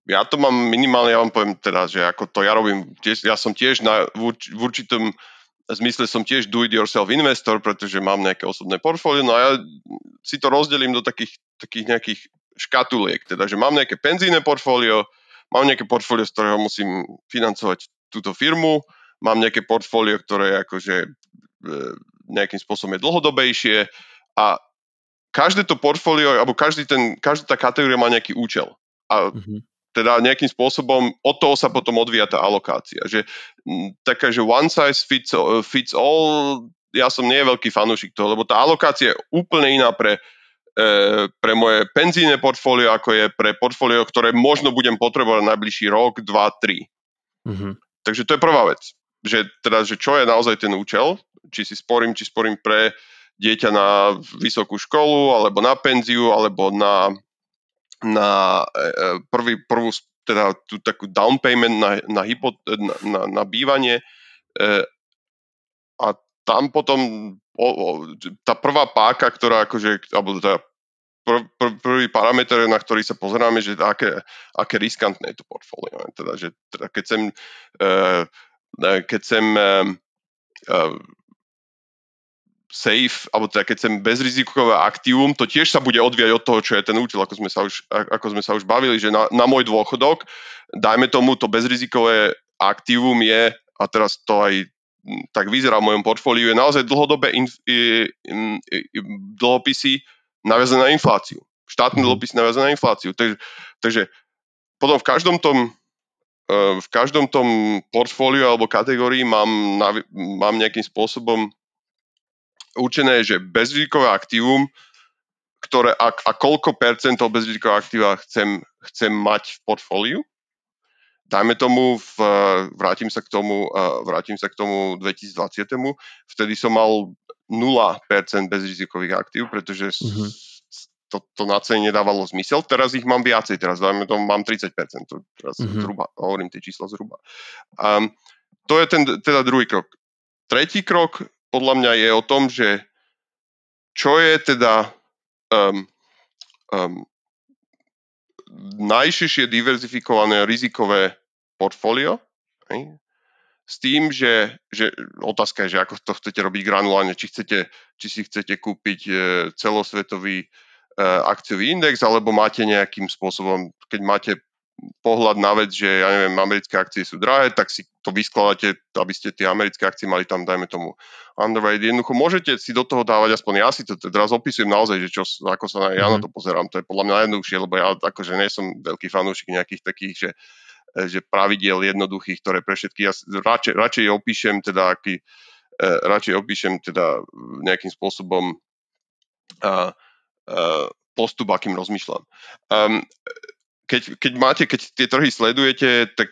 Ja to mám minimálne, ja vám poviem teda, že ako to ja robím, ja som tiež v určitom zmysle som tiež do-it-yourself investor, pretože mám nejaké osobné portfólio, no a ja si to rozdelím do takých nejakých škatuliek, teda, že mám nejaké penzíne portfólio, mám nejaké portfólio, z ktorého musím financovať túto firmu, mám nejaké portfólio, ktoré akože nejakým spôsobom je dlhodobejšie a každé to portfólio, alebo každá tá kategória má nejaký účel. A teda nejakým spôsobom od toho sa potom odvíja tá alokácia. Že taká, že one size fits all, ja som nie veľký fanúšik toho, lebo tá alokácia je úplne iná pre moje penzíne portfólio, ako je pre portfólio, ktoré možno budem potrebovať najbližší rok, 2, 3. Takže to je prvá vec. Že čo je naozaj ten účel, či sporím pre dieťa na vysokú školu, alebo na penziu, alebo na prvú teda tú takú down payment na bývanie a tam potom tá prvá páka, ktorá akože, alebo tá prvý parameter, na ktorý sa pozeráme, že aké riskantné je to portfólio. Teda, že keď chcem safe, alebo teda keď chcem bezrizikové aktívum, to tiež sa bude odvíjať od toho, čo je ten účel, ako sme sa už bavili, že na môj dôchodok, dajme tomu, to bezrizikové aktívum je, a teraz to aj tak vyzerá v mojom portfóliu, je naozaj dlhodobé dlhopisy naviazané na infláciu. Štátne dlhopisy naviazané na infláciu. Takže potom v každom tom portfóliu alebo kategórii mám nejakým spôsobom určené, že bezrizikové aktívum, ktoré a koľko percent toho bezrizikového aktíva chcem mať v portfóliu. Dajme tomu, vrátim sa k tomu 2020. Vtedy som mal 0% bezrizikových aktív, pretože to na cene nedávalo zmysel. Teraz ich mám viacej, teraz dajme tomu, mám 30%. Teraz zhruba, hovorím tie čísla zhruba. To je teda druhý krok. Tretí krok podľa mňa je o tom, že čo je teda najširšie diverzifikované rizikové portfólio. S tým, že otázka je, že ako to chcete robiť granulárne, či si chcete kúpiť celosvetový akciový index, alebo máte nejakým spôsobom, keď máte pohľad na vec, že ja neviem, americké akcie sú drahé, tak si to vyskladáte, aby ste tie americké akcie mali tam, dajme tomu, underweight. Jednoducho môžete si do toho dávať, aspoň ja si to teraz opisujem naozaj, že ako sa ja na to pozerám. To je podľa mňa najjednoduchšie, lebo ja akože nie som veľký fanúšik nejakých takých, že pravidiel jednoduchých, ktoré pre všetky, ja radšej opíšem teda nejakým spôsobom postup, akým rozmýšľam. Keď tie trhy sledujete, tak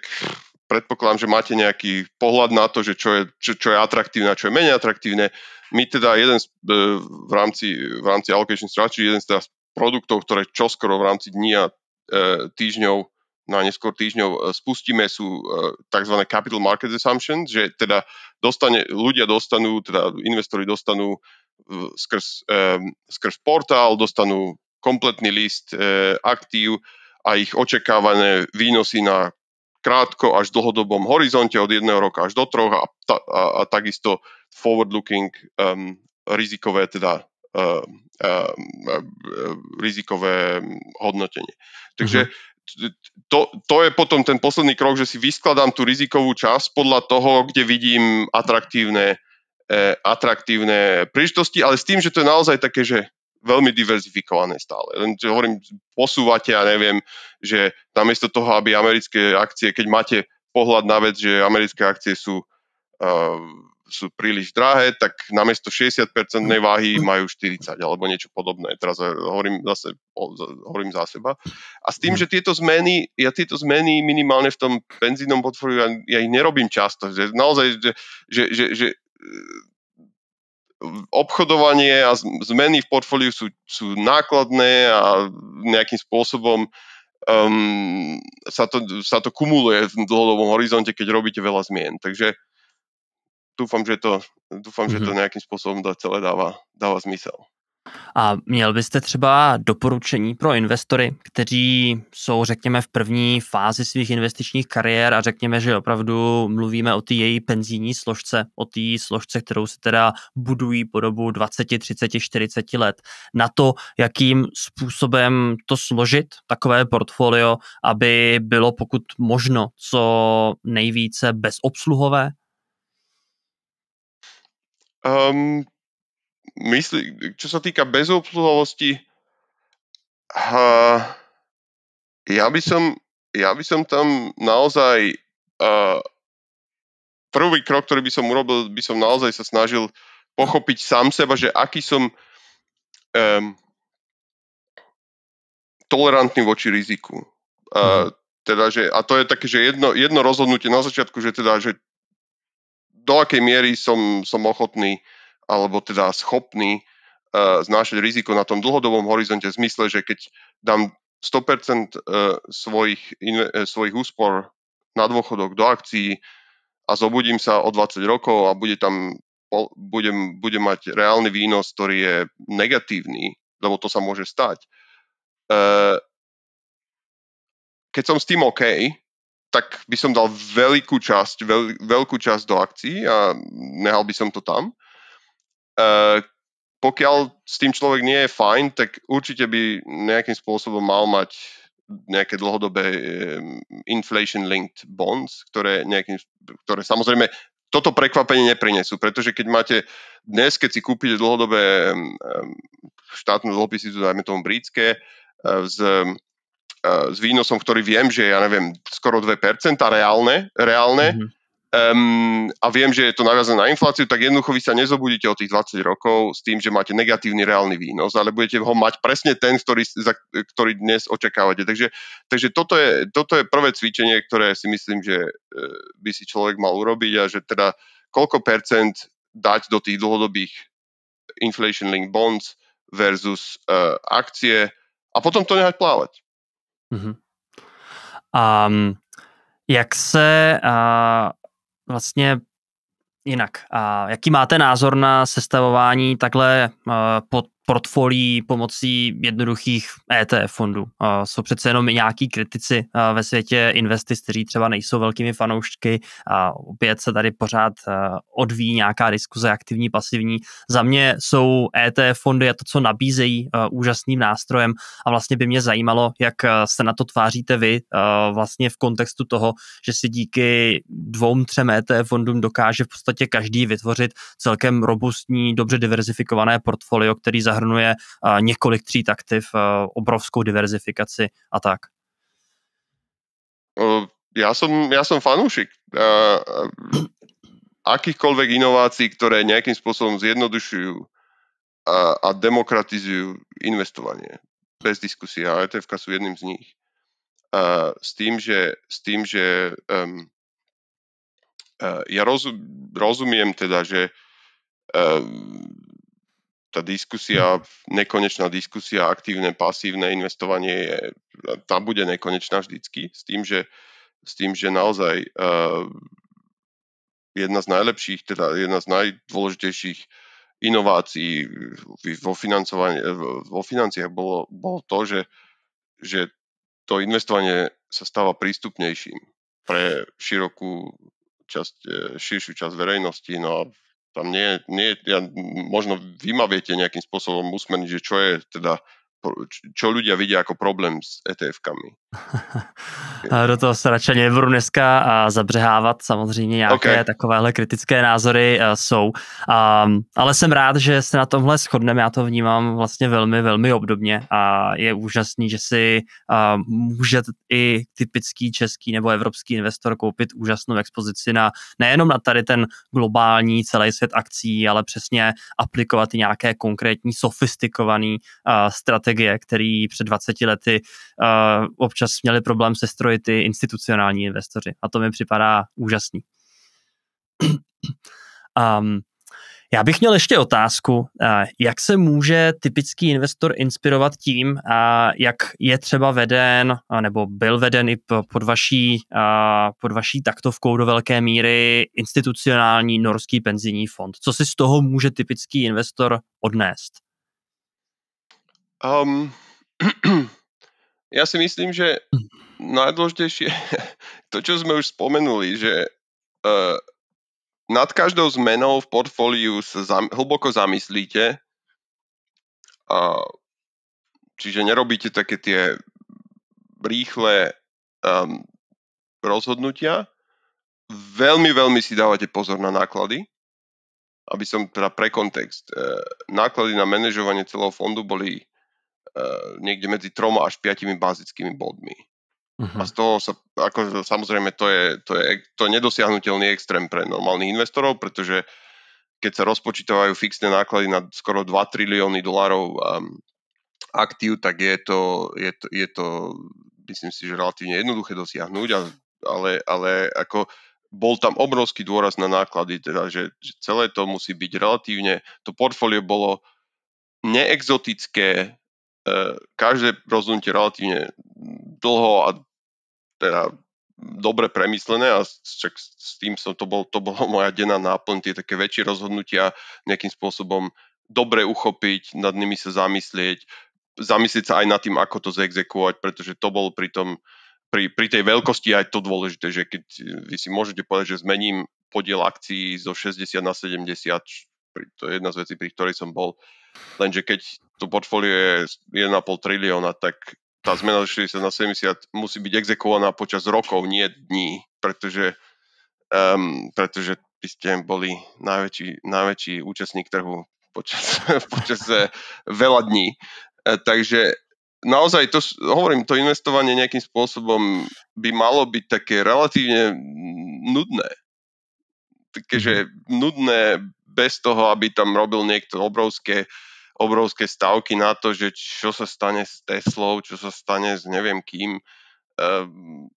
predpokladám, že máte nejaký pohľad na to, že čo je atraktívne a čo je menej atraktívne. My teda v rámci allocation strategy, jeden z teda produktov, ktoré čoskoro v rámci dní a týždňov, na neskôr týždňov spustíme, sú tzv. Capital Market Assumptions, že teda investori dostanú skrz portál, dostanú kompletný list aktív a ich očakávané výnosy na krátko až dlhodobom horizonte od 1 roka až do 3 a takisto forward-looking rizikové hodnotenie. Takže to je potom ten posledný krok, že si vyskladám tú rizikovú časť podľa toho, kde vidím atraktívne atraktívne príležitosti, ale s tým, že to je naozaj také, že veľmi diverzifikované stále. Len hovorím, posúvate, ja neviem, že namiesto toho, aby americké akcie, keď máte pohľad na vec, že americké akcie sú príliš drahé, tak namiesto 60% váhy majú 40 alebo niečo podobné. Teraz hovorím za seba. A s tým, že tieto zmeny minimálne v tom penzínom portfóliu, ja ich nerobím často. Že naozaj, že obchodovanie a zmeny v portfóliu sú nákladné a nejakým spôsobom sa to kumuluje v dlhodobom horizonte, keď robíte veľa zmien. Takže dúfam, že to nejakým spôsobom celé dáva zmysel. A měl byste třeba doporučení pro investory, kteří jsou, řekněme, v první fázi svých investičních kariér a řekněme, že opravdu mluvíme o té její penzijní složce, o té složce, kterou si teda budují po dobu 20, 30, 40 let, na to, jakým způsobem to složit, takové portfolio, aby bylo pokud možno co nejvíce bezobsluhové? Čo sa týka bezobsluhovosti, ja by som tam naozaj prvý krok, ktorý by som urobil, by som naozaj sa snažil pochopiť sám seba, že aký som tolerantný voči riziku. Teda, že, a to je také, že jedno rozhodnutie na začiatku, že teda, že do akej miery som ochotný alebo teda schopný znášať riziko na tom dlhodobom horizonte v zmysle, že keď dám 100% svojich úspor na dôchodok do akcií a zobudím sa o 20 rokov a budem mať reálny výnos, ktorý je negatívny, lebo to sa môže stať. Keď som s tým OK, tak by som dal veľkú časť do akcií a nehal by som to tam. Pokiaľ s tým človek nie je fajn, tak určite by nejakým spôsobom mal mať nejaké dlhodobé inflation-linked bonds, ktoré samozrejme toto prekvapenie neprinesú, pretože keď máte dnes, keď si kúpite dlhodobé štátne dlhopisy, dajme tomu britské, s výnosom, ktorý viem, že ja neviem, skoro 2% reálne, a viem, že je to naviazané na infláciu, tak jednoducho vy sa nezobudíte o tých 20 rokov s tým, že máte negatívny reálny výnos, ale budete ho mať presne ten, ktorý dnes očakávate. Takže toto je prvé cvičenie, ktoré si myslím, že by si človek mal urobiť a že teda koľko percent dať do tých dlhodobých inflation-linked bonds versus akcie a potom to nehať plávať. Jak se vlastně jinak, jaký máte názor na sestavování takhle portfolií pomocí jednoduchých ETF fondů? Jsou přece jenom nějaký kritici ve světě investic, kteří třeba nejsou velkými fanoušky a opět se tady pořád odvíjí nějaká diskuze aktivní, pasivní. Za mě jsou ETF fondy a to, co nabízejí, úžasným nástrojem a vlastně by mě zajímalo, jak se na to tváříte vy vlastně v kontextu toho, že si díky 2-3 ETF fondům dokáže v podstatě každý vytvořit celkem robustní, dobře diverzifikované portfolio, který zahrnuje několik tříd aktiv, obrovskou diverzifikaci a tak. Ja som fanúšik akýchkoľvek inovácií, ktoré nejakým spôsobom zjednodušujú a demokratizujú investovanie. Bez diskusie. A ETF-ka sú jedným z nich. S tým, že ja rozumiem teda, že tá diskusia, nekonečná diskusia, aktívne, pasívne investovanie tá bude nekonečná vždycky, s tým, že naozaj jedna z najlepších, teda jedna z najdôležitejších inovácií vo financiách bolo to, že to investovanie sa stáva prístupnejším pre širšiu časť verejnosti. No a tam možno vy ma viete nejakým spôsobom usmerniť, že čo ľudia vidia ako problém s ETF-kami. Do toho se radši nebudu dneska zabřehávat, samozřejmě nějaké takovéhle kritické názory jsou. Ale jsem rád, že se na tomhle shodneme, já to vnímám vlastně velmi, velmi obdobně a je úžasný, že si může i typický český nebo evropský investor koupit úžasnou expozici na nejenom na tady ten globální celý svět akcí, ale přesně aplikovat i nějaké konkrétní sofistikované strategie, který před 20 lety občas měli problém se strojit i institucionální investoři. A to mi připadá úžasný. Já bych měl ještě otázku, jak se může typický investor inspirovat tím, jak je třeba veden, nebo byl veden i pod vaší taktovkou do velké míry institucionální norský penzijní fond. Co si z toho může typický investor odnést? Ja si myslím, že najdôležitejšie to, čo sme už spomenuli, že nad každou zmenou v portfóliu sa hlboko zamyslíte, čiže nerobíte také tie rýchle rozhodnutia. Veľmi, veľmi si dávate pozor na náklady, aby som teda pre kontext. Náklady na manažovanie celého fondu boli niekde medzi 3 až 5 bazickými bodmi. A z toho sa, ako samozrejme, to je nedosiahnutelný extrém pre normálnych investorov, pretože keď sa rozpočítavajú fixné náklady na skoro 2 trilióny dolárov aktív, tak je to myslím si, že relatívne jednoduché dosiahnuť, ale ako bol tam obrovský dôraz na náklady, teda, že celé to musí byť relatívne, to portfólio bolo neexotické, každé rozhodnutie relatívne dlho a teda dobre premyslené a s tým to bolo moja denná náplň, tie také väčšie rozhodnutia nejakým spôsobom dobre uchopiť, nad nimi sa zamyslieť sa aj nad tým, ako to zexekuovať, pretože to bolo pri tej veľkosti aj to dôležité, že keď vy si môžete povedať, že zmením podiel akcií zo 60 na 70, to je jedna z vecí, pri ktorej som bol, lenže keď to portfólio je 1,5 trilióna, tak tá zmena zo 60 na 70 musí byť exekuovaná počas rokov, nie dní, pretože by ste boli najväčší účastník trhu počas veľa dní. Takže naozaj to investovanie nejakým spôsobom by malo byť také relatívne nudné. Takže nudné bez toho, aby tam robil niekto obrovské stavky na to, že čo sa stane s Teslou, čo sa stane s neviem kým.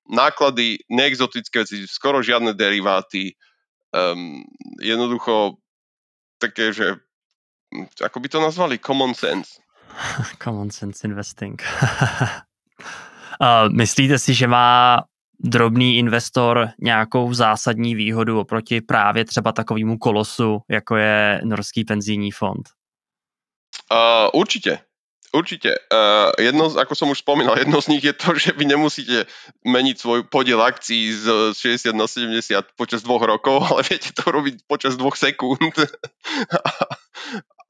Náklady, neexotické veci, skoro žiadne deriváty. Jednoducho také, že ako by to nazvali? Common sense. Common sense investing. Myslíte si, že má drobný investor nějakou zásadní výhodu oproti právě třeba takovému kolosu, jako je norský penzijní fond? Určite. Ako som už spomínal, jedno z nich je to, že vy nemusíte meniť svoj podiel akcií z 60 na 70 počas 2 rokov, ale viete to robiť počas 2 sekúnd.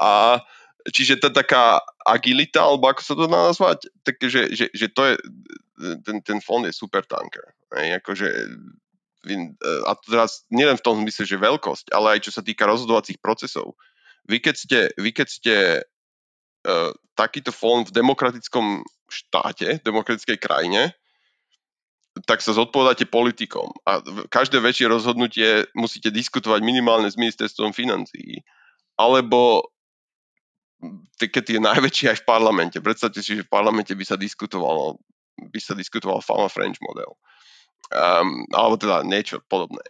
A čiže to je taká agilita, alebo ako sa to dá nazvať, takže, že to je, ten fond je super tanker. Akože, a to teraz nielen v tom zmysle, že veľkosť, ale aj čo sa týka rozhodovacích procesov. Vy keď ste takýto fond v demokratickom štáte, v demokratickej krajine, tak sa zodpovedáte politikom. A každé väčšie rozhodnutie musíte diskutovať minimálne s ministerstvom financií. Alebo keď je najväčší aj v parlamente. Predstavte si, že v parlamente by sa diskutoval Fama French model. Alebo teda niečo podobné.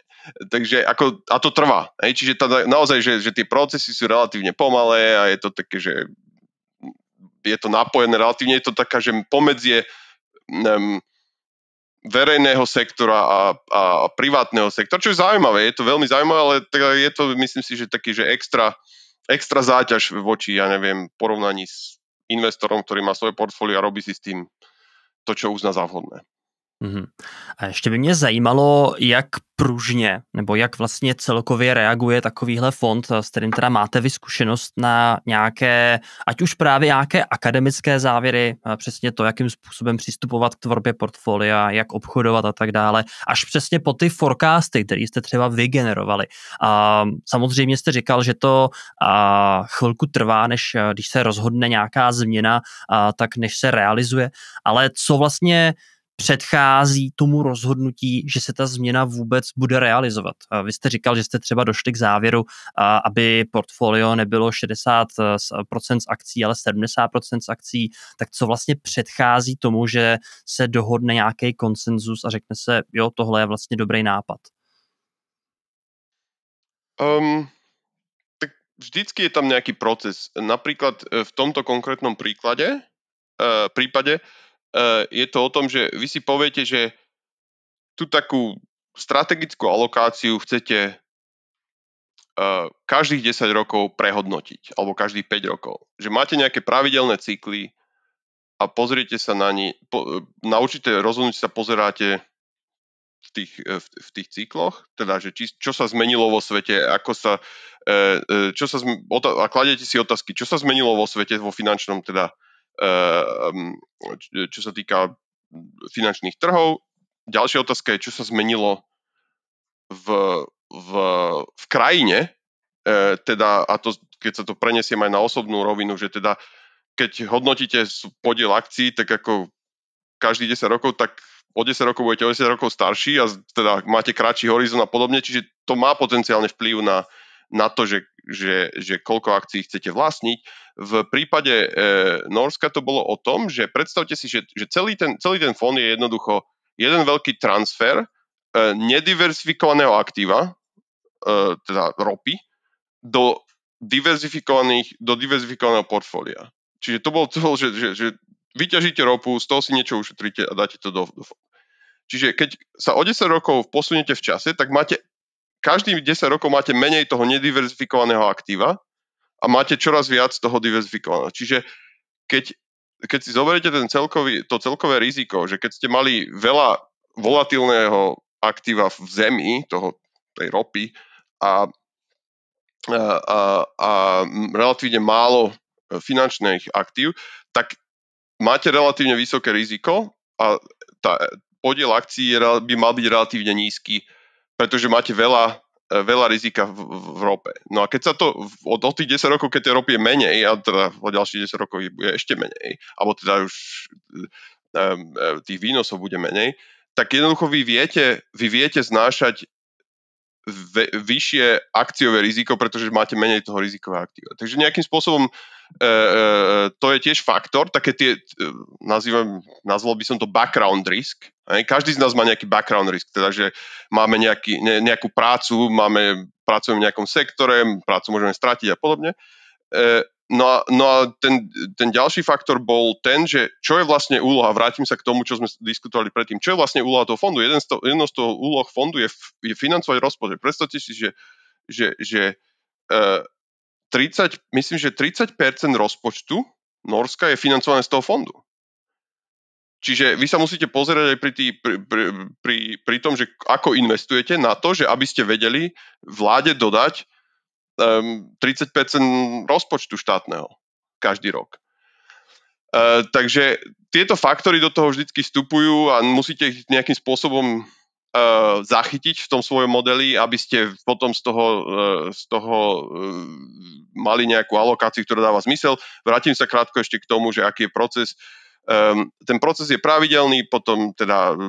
Takže a to trvá. Čiže naozaj, že tie procesy sú relatívne pomalé a je to také, že je to napojené relatívne, je to taká, že pomedzie verejného sektora a privátneho sektora, čo je zaujímavé, je to veľmi zaujímavé, ale teda je to, myslím si, že taký, že extra záťaž voči, ja neviem, porovnaní s investorom, ktorý má svoje portfólio a robí si s tým to, čo uzná za vhodné. A ještě by mě zajímalo, jak pružně nebo jak vlastně celkově reaguje takovýhle fond, s kterým teda máte vy zkušenost na nějaké, ať už právě nějaké akademické závěry, přesně to, jakým způsobem přistupovat k tvorbě portfolia, jak obchodovat a tak dále, až přesně po ty forecasty, které jste třeba vygenerovali. A samozřejmě jste říkal, že to chvilku trvá, než když se rozhodne nějaká změna, tak než se realizuje, ale co vlastně předchází tomu rozhodnutí, že se ta změna vůbec bude realizovat. Vy jste říkal, že jste třeba došli k závěru, aby portfolio nebylo 60% z akcí, ale 70% z akcí, tak co vlastně předchází tomu, že se dohodne nějaký konsenzus a řekne se, jo, tohle je vlastně dobrý nápad? Tak vždycky je tam nejaký proces. Napríklad v tomto konkrétnom prípade je to o tom, že vy si poviete, že tú takú strategickú alokáciu chcete každých 10 rokov prehodnotiť, alebo každých 5 rokov. Že máte nejaké pravidelné cykly a pozriete sa na na určité rozhodnutie sa pozeráte v tých cykloch, teda, že čo sa zmenilo vo svete, ako sa, a kladiete si otázky, čo sa zmenilo vo svete, vo finančnom, teda, čo sa týka finančných trhov. Ďalšia otázka je, čo sa zmenilo v krajine, teda, a to, keď sa to prenesiem aj na osobnú rovinu, že teda, keď hodnotíte podiel akcií, tak ako každých 10 rokov, tak o 10 rokov budete o 10 rokov starší a teda máte kratší horizont a podobne, čiže to má potenciálne vplyv na to, že koľko akcií chcete vlastniť. V prípade Norska to bolo o tom, že predstavte si, že celý ten fond je jednoducho jeden veľký transfer nediversifikovaného aktíva, teda ropy, do diverzifikovaného portfólia. Čiže to bolo to, že vyťažíte ropu, z toho si niečo ušetríte a dáte to do fondu. Čiže keď sa o 10 rokov posuniete v čase, tak každých 10 rokov máte menej toho nediverzifikovaného aktíva a máte čoraz viac toho diverzifikovaného. Čiže keď si zoberiete to celkové riziko, že keď ste mali veľa volatilného aktíva v zemi, tej ropy a relatívne málo finančných aktív, tak máte relatívne vysoké riziko a podiel akcií by mal byť relatívne nízky, pretože máte veľa rizika v rope. No a keď sa to od tých 10 rokov, keď tej ropy je menej, a teda o ďalších 10 rokov bude ešte menej, alebo teda už tých výnosov bude menej, tak jednoducho vy viete znášať vyššie akciové riziko, pretože máte menej toho rizikového aktíva. Takže nejakým spôsobom to je tiež faktor, také tie, nazval by som to background risk. Každý z nás má nejaký background risk, teda že máme nejakú prácu, pracujeme v nejakom sektore, prácu môžeme stratiť a podobne. No a ten ďalší faktor bol ten, že čo je vlastne úloha, vrátim sa k tomu, čo sme diskutovali predtým, čo je vlastne úloha toho fondu. Jedno z toho úloh fondu je financovať rozpočet. Predstavte si, že 30% rozpočtu Norska je financované z toho fondu. Čiže vy sa musíte pozerať aj pri tom, že ako investujete na to, že aby ste vedeli vláde dodať 30% rozpočtu štátneho každý rok. Takže tieto faktory do toho vždycky vstupujú a musíte ich nejakým spôsobom zachytiť v tom svojom modeli, aby ste potom z toho mali nejakú alokáciu, ktorá dáva zmysel. Vrátim sa krátko ešte k tomu, že aký je proces. Ten proces je pravidelný, potom teda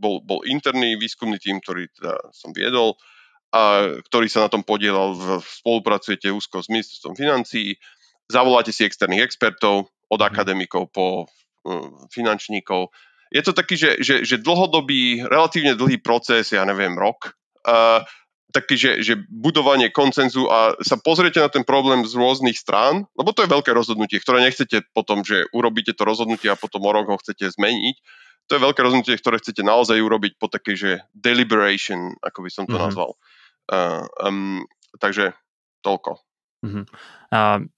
bol interný výskumný tím, ktorý teda som viedol, a ktorý sa na tom podielal, spolupracujete úzko s ministerstvom financií, zavoláte si externých expertov, od akademikov po finančníkov. Je to taký, že dlhodobý, relatívne dlhý proces, ja neviem, rok, taký, že budovanie konsenzu a sa pozriete na ten problém z rôznych strán, lebo to je veľké rozhodnutie, ktoré nechcete potom, že urobíte to rozhodnutie a potom o rok ho chcete zmeniť. To je veľké rozhodnutie, ktoré chcete naozaj urobiť po takej, že deliberation, ako by som to nazval. Takže toľko.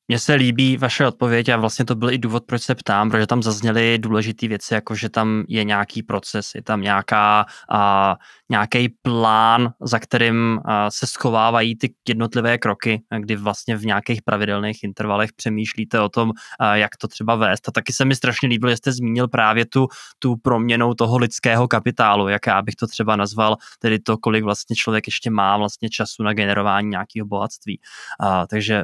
Mně se líbí vaše odpověď a vlastně to byl i důvod, proč se ptám, protože tam zazněly důležité věci, jako že tam je nějaký proces, je tam nějaký plán, za kterým se schovávají ty jednotlivé kroky, kdy vlastně v nějakých pravidelných intervalech přemýšlíte o tom, jak to třeba vést. A taky se mi strašně líbilo, že jste zmínil právě tu proměnou toho lidského kapitálu, jak já bych to třeba nazval, tedy to, kolik vlastně člověk ještě má vlastně času na generování nějakého bohatství. Takže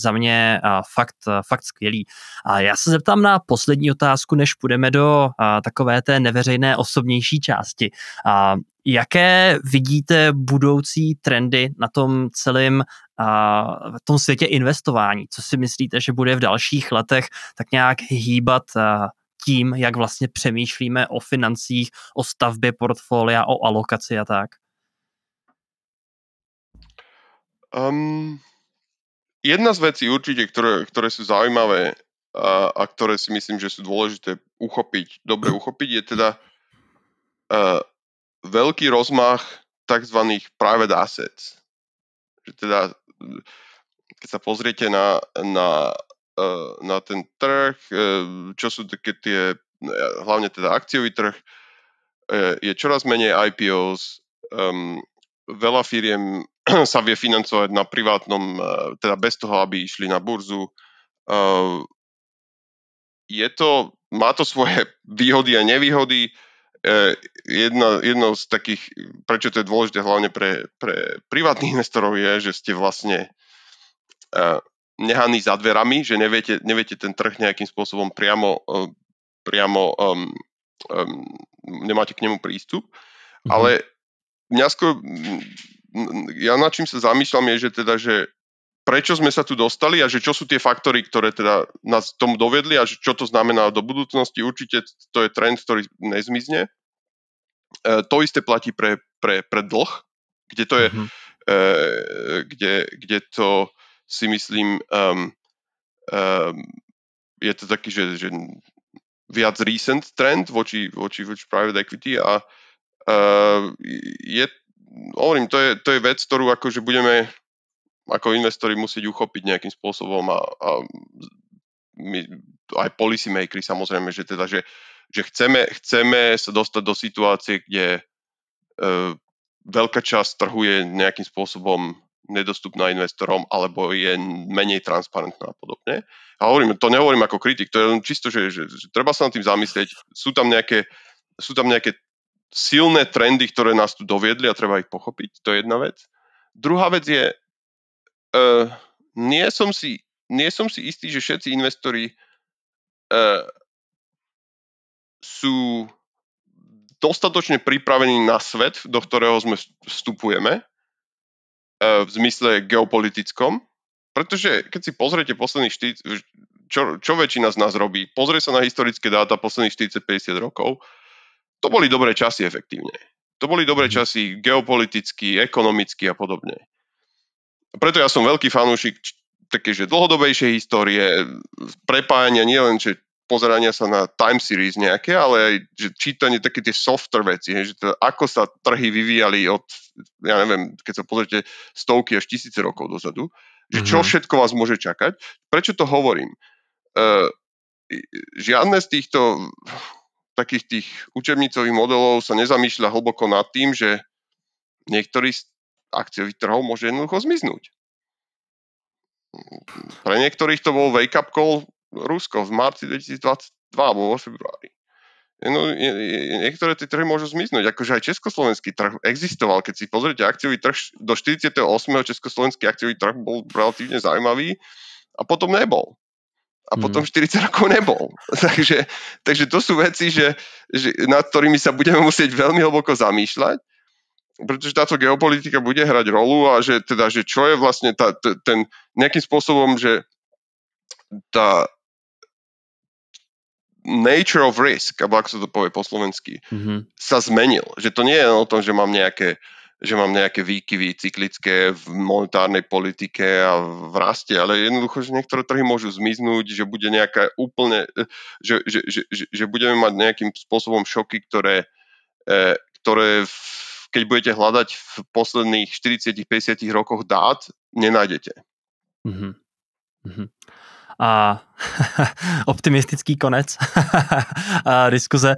za mě fakt skvělý. A já se zeptám na poslední otázku, než půjdeme do takové té neveřejné osobnější části. Jaké vidíte budoucí trendy na tom celém v tom světě investování? Co si myslíte, že bude v dalších letech tak nějak hýbat tím, jak vlastně přemýšlíme o financích, o stavbě portfolia, o alokaci a tak? Jedna z vecí určite, ktoré sú zaujímavé a ktoré si myslím, že sú dôležité dobre uchopiť, je teda veľký rozmach tzv. Private assets. Že teda, keď sa pozriete na ten trh, čo sú také tie, hlavne teda akciový trh, je čoraz menej IPOs, veľa firiem sa vie financovať na privátnom, teda bez toho, aby išli na burzu. Má to svoje výhody a nevýhody. Jednou z takých, prečo to je dôležité hlavne pre privátnych investorov, je, že ste vlastne nehaní za dverami, že neviete ten trh nejakým spôsobom priamo nemáte k nemu prístup. Ale ja nad čím sa zamýšľam je, že prečo sme sa tu dostali a že čo sú tie faktory, ktoré teda nás tomu dovedli a čo to znamená do budúcnosti. Určite to je trend, ktorý nezmizne. To isté platí pre dlh, kde to je, kde to si myslím je to taký, že viac recent trend voči private equity a hovorím, to je vec, ktorú akože budeme ako investori musieť uchopiť nejakým spôsobom a my, aj policy makers samozrejme, že chceme sa dostať do situácie, kde veľká časť trhu je nejakým spôsobom nedostupná investorom alebo je menej transparentná a podobne. A nehovorím ako kritik, to je len čisto, že treba sa nad tým zamyslieť. Sú tam nejaké silné trendy, ktoré nás tu doviedli a treba ich pochopiť. To je jedna vec. Druhá vec je, nie som si istý, že všetci investori sú dostatočne pripravení na svet, do ktorého sme vstupujeme v zmysle geopolitickom. Pretože keď si pozriete posledných čo väčšina z nás robí, pozrie sa na historické dáta posledných 40-50 rokov, to boli dobré časy efektívne. To boli dobré časy geopoliticky, ekonomicky a podobne. Preto ja som veľký fanúšik také, že dlhodobejšej histórie, prepájania nielen, že pozerania sa na time series nejaké, ale aj že čítanie také tie softer veci, že to, ako sa trhy vyvíjali od, ja neviem, keď sa pozrite stovky až tisíce rokov dozadu, že čo všetko vás môže čakať. Prečo to hovorím? Žiadne z týchto takých tých učebnicových modelov sa nezamýšľa hlboko nad tým, že niektorý z akciových trhov môže jednoducho zmiznúť. Pre niektorých to bol wake-up call Rusko v marci 2022 alebo vo februári. Niektoré tie trhy môžu zmiznúť. Akože aj československý trh existoval. Keď si pozriete akciový trh, do 48. československý akciový trh bol relatívne zaujímavý a potom nebol. A potom 40 rokov nebol. Takže to sú veci, že nad ktorými sa budeme musieť veľmi hlboko zamýšľať, pretože táto geopolitika bude hrať rolu a že čo je vlastne ten nejakým spôsobom, že tá nature of risk, alebo ako sa to povie po slovensky, sa zmenil. Že to nie je o tom, že mám nejaké výkyvy cyklické v monetárnej politike a v raste, ale jednoducho, že niektoré trhy môžu zmiznúť, že bude nejaká úplne, že budeme mať nejakým spôsobom šoky, ktoré keď budete hľadať v posledných 40-50 rokoch dát, nenájdete. A optimistický konec diskuze.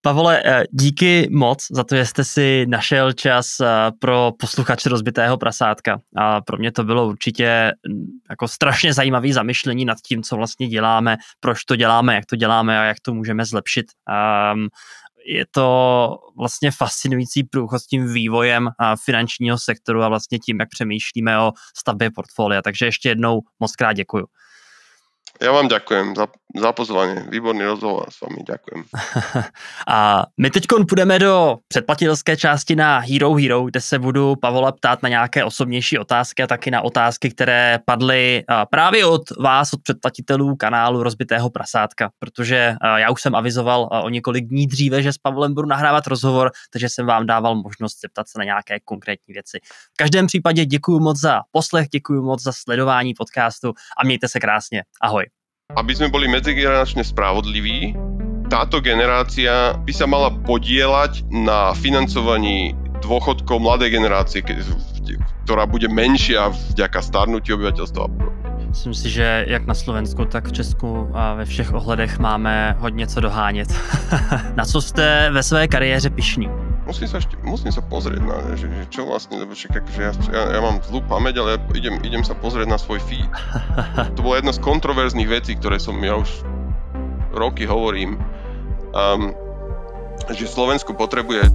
Pavole, díky moc za to, že jste si našel čas pro posluchače Rozbitého prasátka. A pro mě to bylo určitě jako strašně zajímavé zamyšlení nad tím, co vlastně děláme, proč to děláme, jak to děláme a jak to můžeme zlepšit. Je to vlastně fascinující průchod s tím vývojem finančního sektoru a vlastně tím, jak přemýšlíme o stavbě portfolia. Takže ještě jednou moc krát děkuju. Ja vám ďakujem za pozvanie. Výborný rozhovor s vami, ďakujem. A my teď půjdeme do předplatitelské části na Hero, kde se budu Pavola ptát na nějaké osobnější otázky a taky na otázky, které padly právě od vás, od předplatitelů kanálu Rozbitého prasátka, protože já už jsem avizoval o několik dní dříve, že s Pavlem budu nahrávat rozhovor, takže jsem vám dával možnost zeptat se na nějaké konkrétní věci. V každém případě děkuju moc za poslech, děkuju moc za sledování podcastu a mějte se krásně. Ahoj. Aby sme boli medzigeneračne spravodliví, táto generácia by sa mala podieľať na financovaní dôchodkov mladej generácie, ktorá bude menšia vďaka starnutiu obyvateľstva a podobne. Myslím si, že jak na Slovensku, tak v Česku a ve všech ohledech máme hodně co dohánět. Na co jste ve své kariéře pyšný? Musím sa pozrieť na, že čo vlastne, lebo ja mám zlú pamäť, ale idem sa pozrieť na svoj feed. To bola jedna z kontroverzných vecí, ktoré ja už roky hovorím, že Slovensko potrebuje